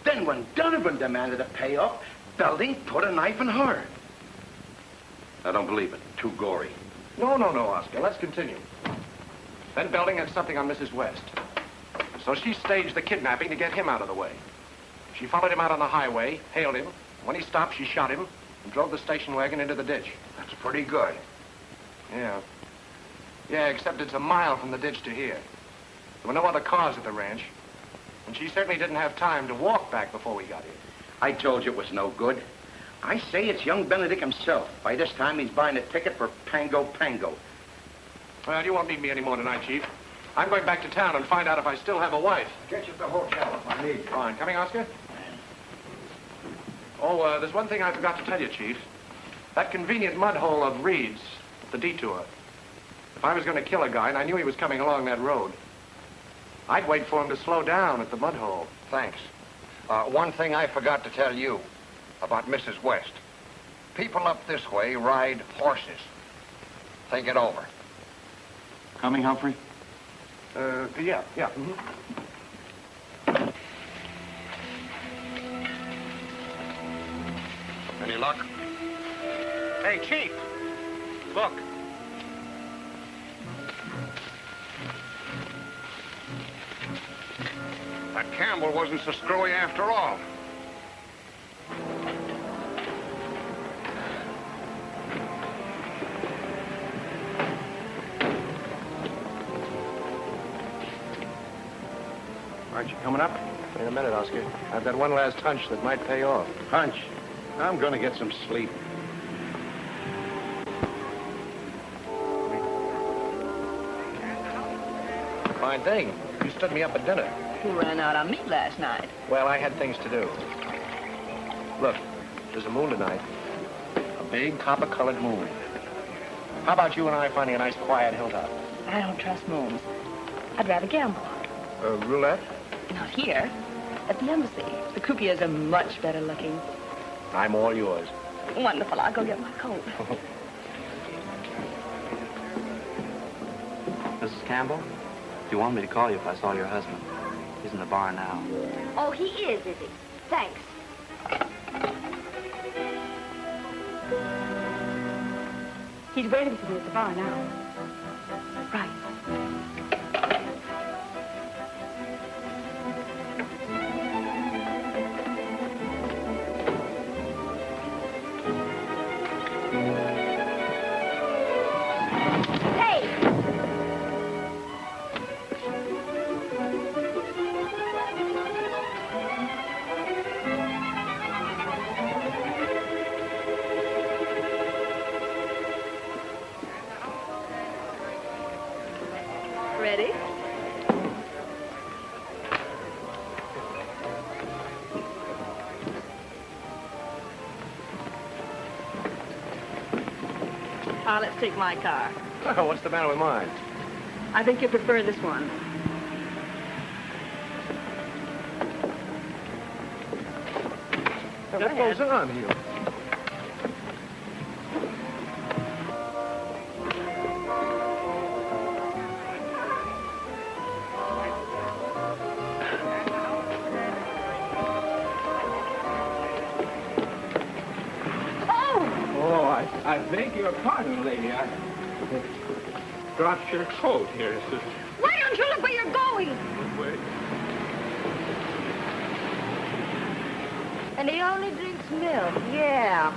Then when Donovan demanded a payoff, Belding put a knife in her. I don't believe it. Too gory. No, Oscar. Let's continue. Then Belding had something on Mrs. West. So she staged the kidnapping to get him out of the way. She followed him out on the highway, hailed him. When he stopped, she shot him and drove the station wagon into the ditch. That's pretty good. Yeah. Yeah, except it's a mile from the ditch to here. There were no other cars at the ranch. And she certainly didn't have time to walk back before we got here. I told you it was no good. I say it's young Benedict himself. By this time, he's buying a ticket for Pango. Well, you won't need me anymore tonight, Chief. I'm going back to town and find out if I still have a wife. Get you at the hotel if I need you. Fine. Coming, Oscar? Oh, there's one thing I forgot to tell you, Chief. That convenient mud hole of Reed's, the detour. If I was going to kill a guy and I knew he was coming along that road, I'd wait for him to slow down at the mud hole. Thanks. One thing I forgot to tell you about Mrs. West. People up this way ride horses. Think it over. Coming, Humphrey? Yeah. Mm-hmm. Any luck? Hey, Chief. Look. That Campbell wasn't so screwy after all. Aren't you coming up? In a minute, Oscar. I've got one last hunch that might pay off. Hunch. I'm going to get some sleep. Fine thing. You stood me up at dinner. You ran out on me last night. Well, I had things to do. Look, there's a moon tonight. A big copper-colored moon. How about you and I finding a nice quiet hilltop? I don't trust moons. I'd rather gamble. Roulette? Not here. At the embassy. The croupiers are much better looking. I'm all yours. Wonderful. I'll go get my coat. Mrs. Campbell, do you want me to call you if I saw your husband? He's in the bar now. Oh, he is he? Thanks. He's waiting for me at the bar now. Right. Ready? Let's take my car. What's the matter with mine? I think you prefer this one. What goes on here? I beg your pardon, lady. I dropped your coat here. Why don't you look where you're going? Wait. And he only drinks milk. Yeah.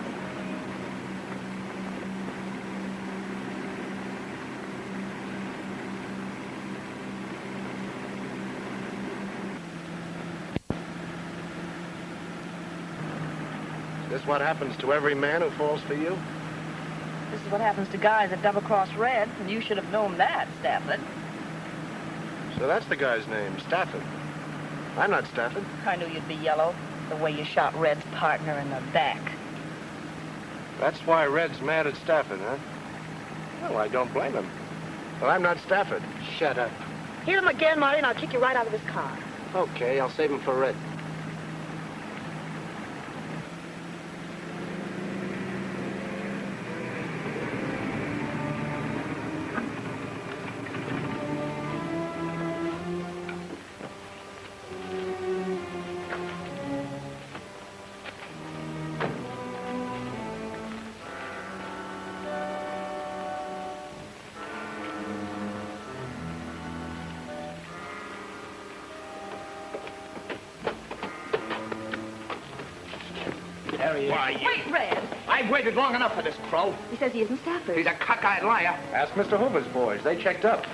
Is this what happens to every man who falls for you? This is what happens to guys that double-cross Red, and you should have known that, Stafford. So that's the guy's name, Stafford. I'm not Stafford. I knew you'd be yellow, the way you shot Red's partner in the back. That's why Red's mad at Stafford, huh? Well, I don't blame him. Well, I'm not Stafford. Shut up. Hit him again, Marty, and I'll kick you right out of his car. Okay, I'll save him for Red. There he is. Wait, Red. I've waited long enough for this crow. He says he isn't Stafford. He's a cockeyed liar. Ask Mr. Hoover's boys. They checked up.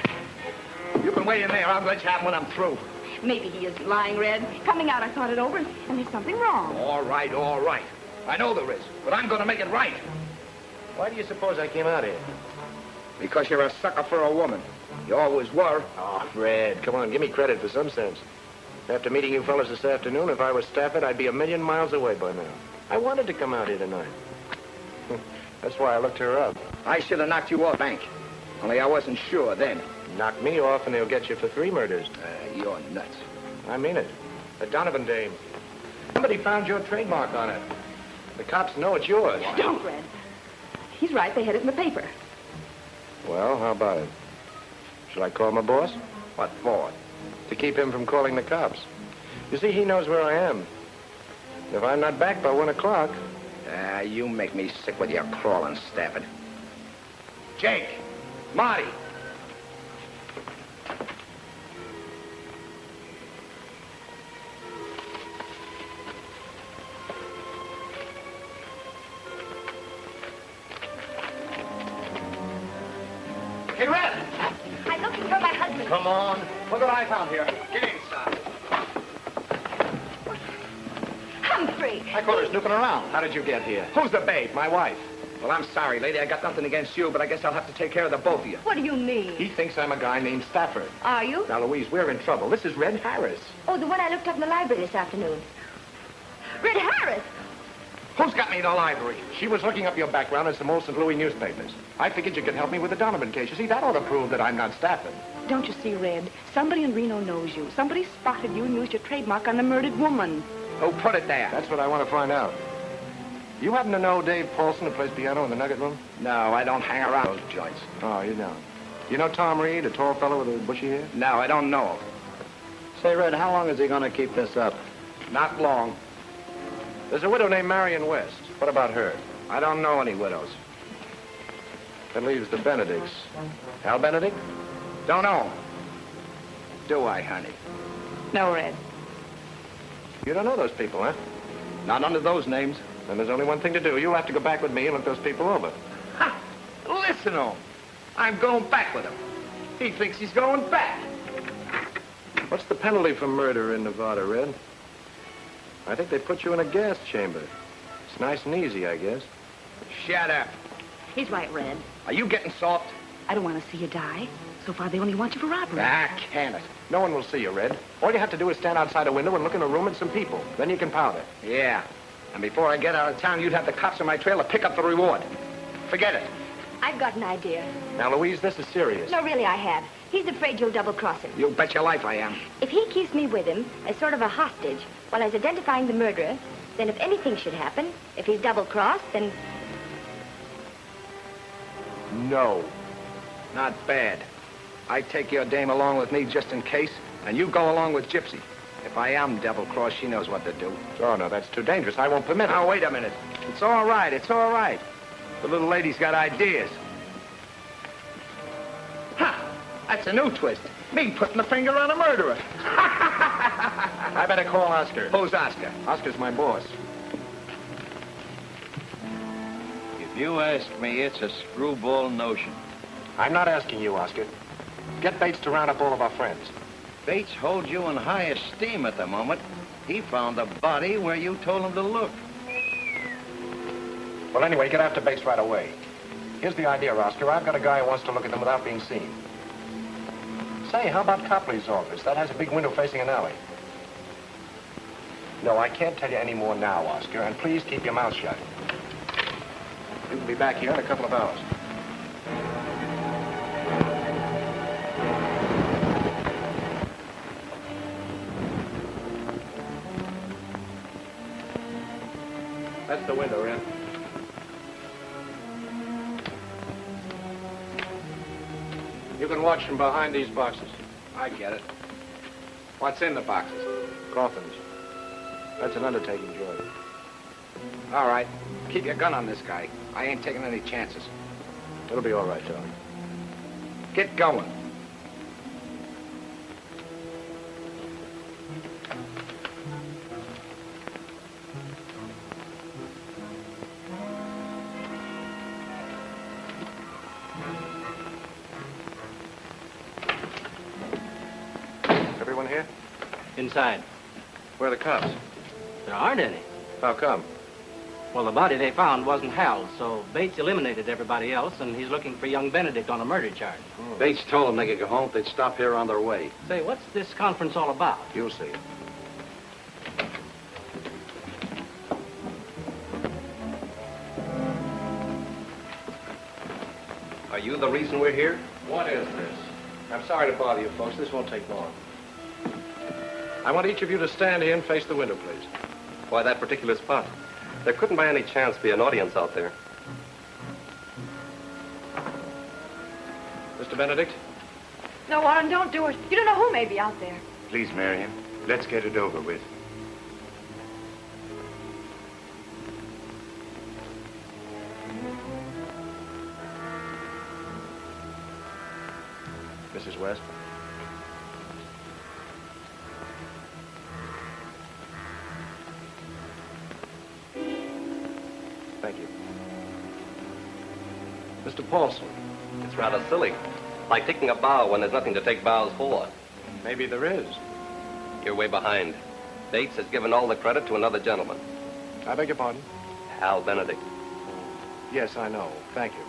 You can wait in there. I'll let you have him when I'm through. Maybe he isn't lying, Red. Coming out, I thought it over, and there's something wrong. All right, all right. I know there is, but I'm going to make it right. Why do you suppose I came out here? Because you're a sucker for a woman. You always were. Oh, Fred, come on, give me credit for some sense. After meeting you fellas this afternoon, if I was Stafford, I'd be a million miles away by now. I wanted to come out here tonight. That's why I looked her up. I should have knocked you off, Bank. Only I wasn't sure then. Knock me off and they'll get you for 3 murders. You're nuts. I mean it. The Donovan dame. Somebody found your trademark on it. The cops know it's yours. Don't, Red. He's right. They had it in the paper. Well, how about it? Shall I call my boss? What for? To keep him from calling the cops. You see, he knows where I am. If I'm not back by 1 o'clock... You make me sick with your crawling, Stafford. Jake! Marty! Hey, Red! I'm looking for my husband. Come on. Look what I found here. Get inside. robbery. I caught her snooping around. How did you get here? Who's the babe? My wife. Well, I'm sorry, lady. I got nothing against you, but I guess I'll have to take care of the both of you. What do you mean? He thinks I'm a guy named Stafford. Are you? Now, Louise, we're in trouble. This is Red Harris. Oh, the one I looked up in the library this afternoon. Red Harris! Who's got me in the library? She was looking up your background in some old St. Louis newspapers. I figured you could help me with the Donovan case. You see, that ought to prove that I'm not Stafford. Don't you see, Red? Somebody in Reno knows you. Somebody spotted you and used your trademark on the murdered woman. Who put it there? That's what I want to find out. You happen to know Dave Paulson, who plays piano in the Nugget Room? No, I don't hang around those joints. Oh, you don't. You know Tom Reed, a tall fellow with a bushy hair? No, I don't know him. Say, Red, how long is he going to keep this up? Not long. There's a widow named Marion West. What about her? I don't know any widows. That leaves the Benedicts. Hal Benedict? Don't know. Do I, honey? No, Red. You don't know those people, huh? Not under those names. Then there's only one thing to do. You'll have to go back with me and look those people over. Ha! Listen to him. I'm going back with him. He thinks he's going back. What's the penalty for murder in Nevada, Red? I think they put you in a gas chamber. It's nice and easy, I guess. Shut up. He's right, Red. Are you getting soft? I don't want to see you die. So far, they only want you for robbery. Ah, can it? No one will see you, Red. All you have to do is stand outside a window and look in a room at some people. Then you can powder. Yeah. And before I get out of town, you'd have the cops on my trail to pick up the reward. Forget it. I've got an idea. Now, Louise, this is serious. No, really, I have. He's afraid you'll double-cross him. You bet your life I am. If he keeps me with him as sort of a hostage while he's identifying the murderer, then if anything should happen, if he's double-crossed, then... No. Not bad. I take your dame along with me just in case, and you go along with Gypsy. If I am double-crossed, she knows what to do. Oh, no, that's too dangerous. I won't permit it. Now, wait a minute. It's all right. It's all right. The little lady's got ideas. Ha! That's a new twist. Me putting the finger on a murderer. I better call Oscar. Who's Oscar? Oscar's my boss. If you ask me, it's a screwball notion. I'm not asking you, Oscar. Get Bates to round up all of our friends. Bates holds you in high esteem at the moment. He found the body where you told him to look. Well, anyway, get after Bates right away. Here's the idea, Oscar. I've got a guy who wants to look at them without being seen. Say, how about Copley's office? That has a big window facing an alley. No, I can't tell you any more now, Oscar, and please keep your mouth shut. You can be back here in a couple of hours. That's the window, Ren. You can watch from behind these boxes. I get it. What's in the boxes? Coffins. That's an undertaking job. All right. Keep your gun on this guy. I ain't taking any chances. It'll be all right, Charlie. Get going. Everyone here? Inside. Where are the cops? There aren't any. How come? Well, the body they found wasn't Hal's, so Bates eliminated everybody else, and he's looking for young Benedict on a murder charge. Bates told them they could go home if they'd stop here on their way. Say, what's this conference all about? You'll see. Are you the reason we're here? What is this? I'm sorry to bother you, folks. This won't take long. I want each of you to stand here and face the window, please. Why that particular spot? There couldn't by any chance be an audience out there. Mr. Benedict? No, Warren, don't do it. You don't know who may be out there. Please, Marion, let's get it over with. Mrs. West? Thank you. Mr. Paulson? It's rather silly. Like taking a bow when there's nothing to take bows for. Maybe there is. You're way behind. Bates has given all the credit to another gentleman. I beg your pardon? Hal Benedict. Yes, I know. Thank you.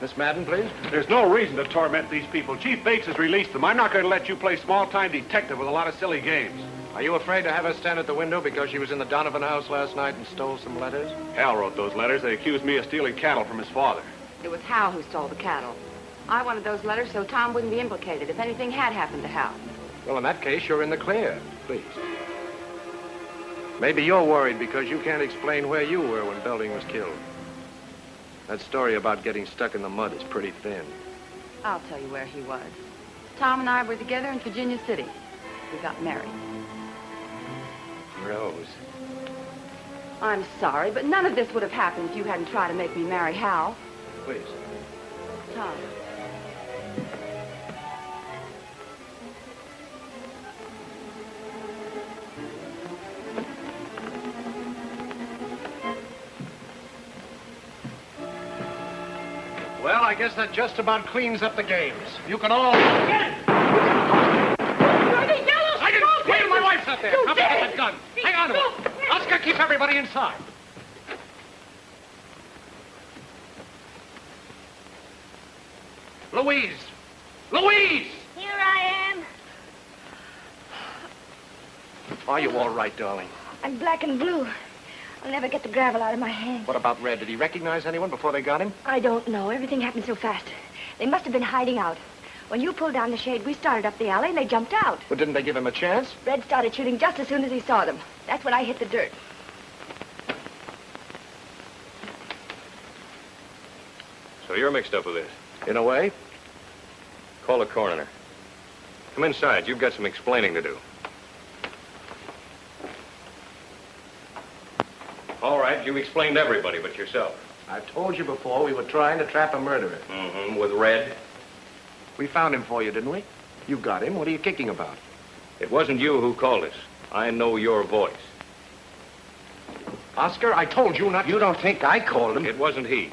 Miss Madden, please. There's no reason to torment these people. Chief Bates has released them. I'm not going to let you play small-time detective with a lot of silly games. Are you afraid to have her stand at the window because she was in the Donovan house last night and stole some letters? Hal wrote those letters. They accused me of stealing cattle from his father. It was Hal who stole the cattle. I wanted those letters so Tom wouldn't be implicated if anything had happened to Hal. Well, in that case, you're in the clear. Please. Maybe you're worried because you can't explain where you were when Belding was killed. That story about getting stuck in the mud is pretty thin. I'll tell you where he was. Tom and I were together in Virginia City. We got married. Rose. I'm sorry, but none of this would have happened if you hadn't tried to make me marry Hal. Please. Tom. Well, I guess that just about cleans up the games. You can all... I didn't... Wait, my wife's up there. Come get that gun. Hang on to it. Oscar, keep everybody inside. Louise! Louise! Here I am. Are you all right, darling? I'm black and blue. I'll never get the gravel out of my hands. What about Red? Did he recognize anyone before they got him? I don't know. Everything happened so fast. They must have been hiding out. When you pulled down the shade, we started up the alley and they jumped out. Well, didn't they give him a chance? Red started shooting just as soon as he saw them. That's when I hit the dirt. So you're mixed up with this? In a way. Call the coroner. Come inside. You've got some explaining to do. All right, you explained to everybody but yourself. I've told you before we were trying to trap a murderer. Mm-hmm. With Red? We found him for you, didn't we? You got him. What are you kicking about? It wasn't you who called us. I know your voice. Oscar, I told you not to... You don't think I called him? It wasn't he.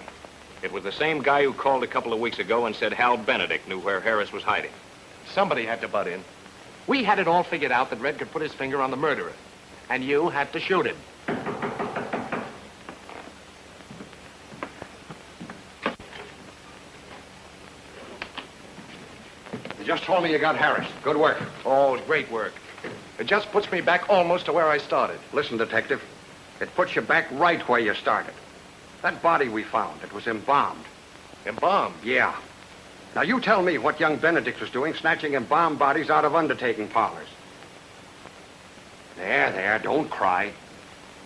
It was the same guy who called a couple of weeks ago and said Hal Benedict knew where Harris was hiding. Somebody had to butt in. We had it all figured out that Red could put his finger on the murderer. And you had to shoot him. You just told me you got Harris. Good work. Oh, great work. It just puts me back almost to where I started. Listen, Detective. It puts you back right where you started. That body we found, it was embalmed. Embalmed? Yeah. Now, you tell me what young Benedict was doing, snatching embalmed bodies out of undertaking parlors. There, don't cry.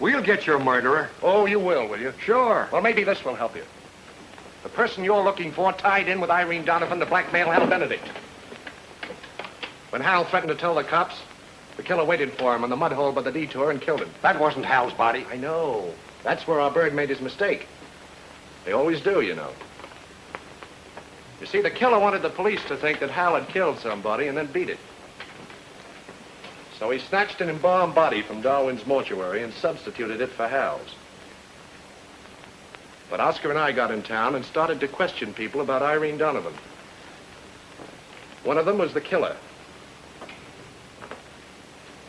We'll get your murderer. Oh, you will you? Sure. Well, maybe this will help you. The person you're looking for tied in with Irene Donovan to blackmail Hal Benedict. When Hal threatened to tell the cops, the killer waited for him on the mud hole by the detour and killed him. That wasn't Hal's body. I know. That's where our bird made his mistake. They always do, you know. You see, the killer wanted the police to think that Hal had killed somebody and then beat it. So he snatched an embalmed body from Darwin's mortuary and substituted it for Hal's. But Oscar and I got in town and started to question people about Irene Donovan. One of them was the killer.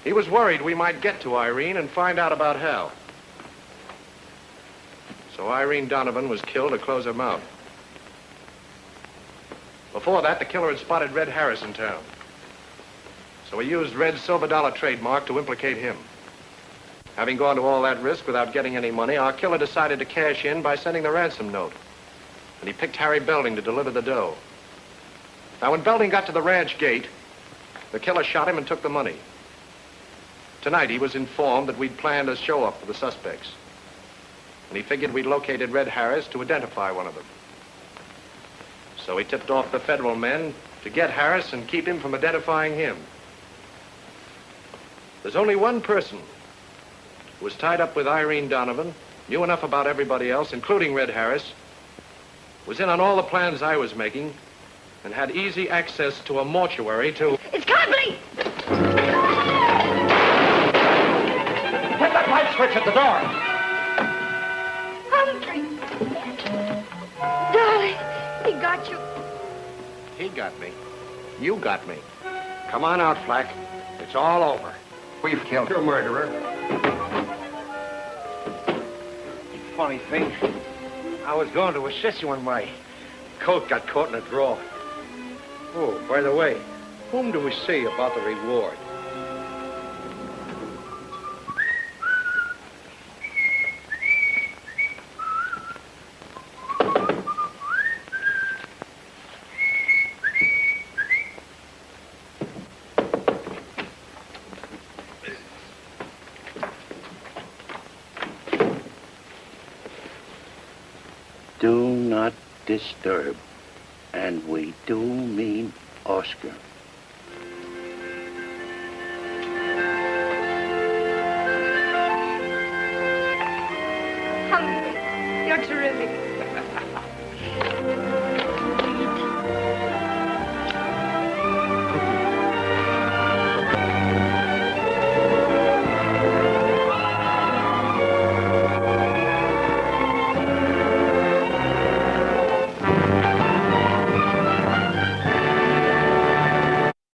He was worried we might get to Irene and find out about Hal. So Irene Donovan was killed to close her mouth. Before that, the killer had spotted Red Harris in town. So he used Red's silver dollar trademark to implicate him. Having gone to all that risk without getting any money, our killer decided to cash in by sending the ransom note. And he picked Harry Belding to deliver the dough. Now, when Belding got to the ranch gate, the killer shot him and took the money. Tonight, he was informed that we'd planned a show-up for the suspects. And he figured we'd located Red Harris to identify one of them. So he tipped off the federal men to get Harris and keep him from identifying him. There's only one person who was tied up with Irene Donovan, knew enough about everybody else, including Red Harris, was in on all the plans I was making, and had easy access to a mortuary to... It's Copley! Hit that light switch at the door. Humphrey! Darling, he got you. He got me. You got me. Come on out, Flack. It's all over. We've killed You're a murderer. Funny thing, I was going to assist you when my coat got caught in a drawer. Oh, by the way, whom do we see about the reward? Do not disturb. And we do mean Oscar.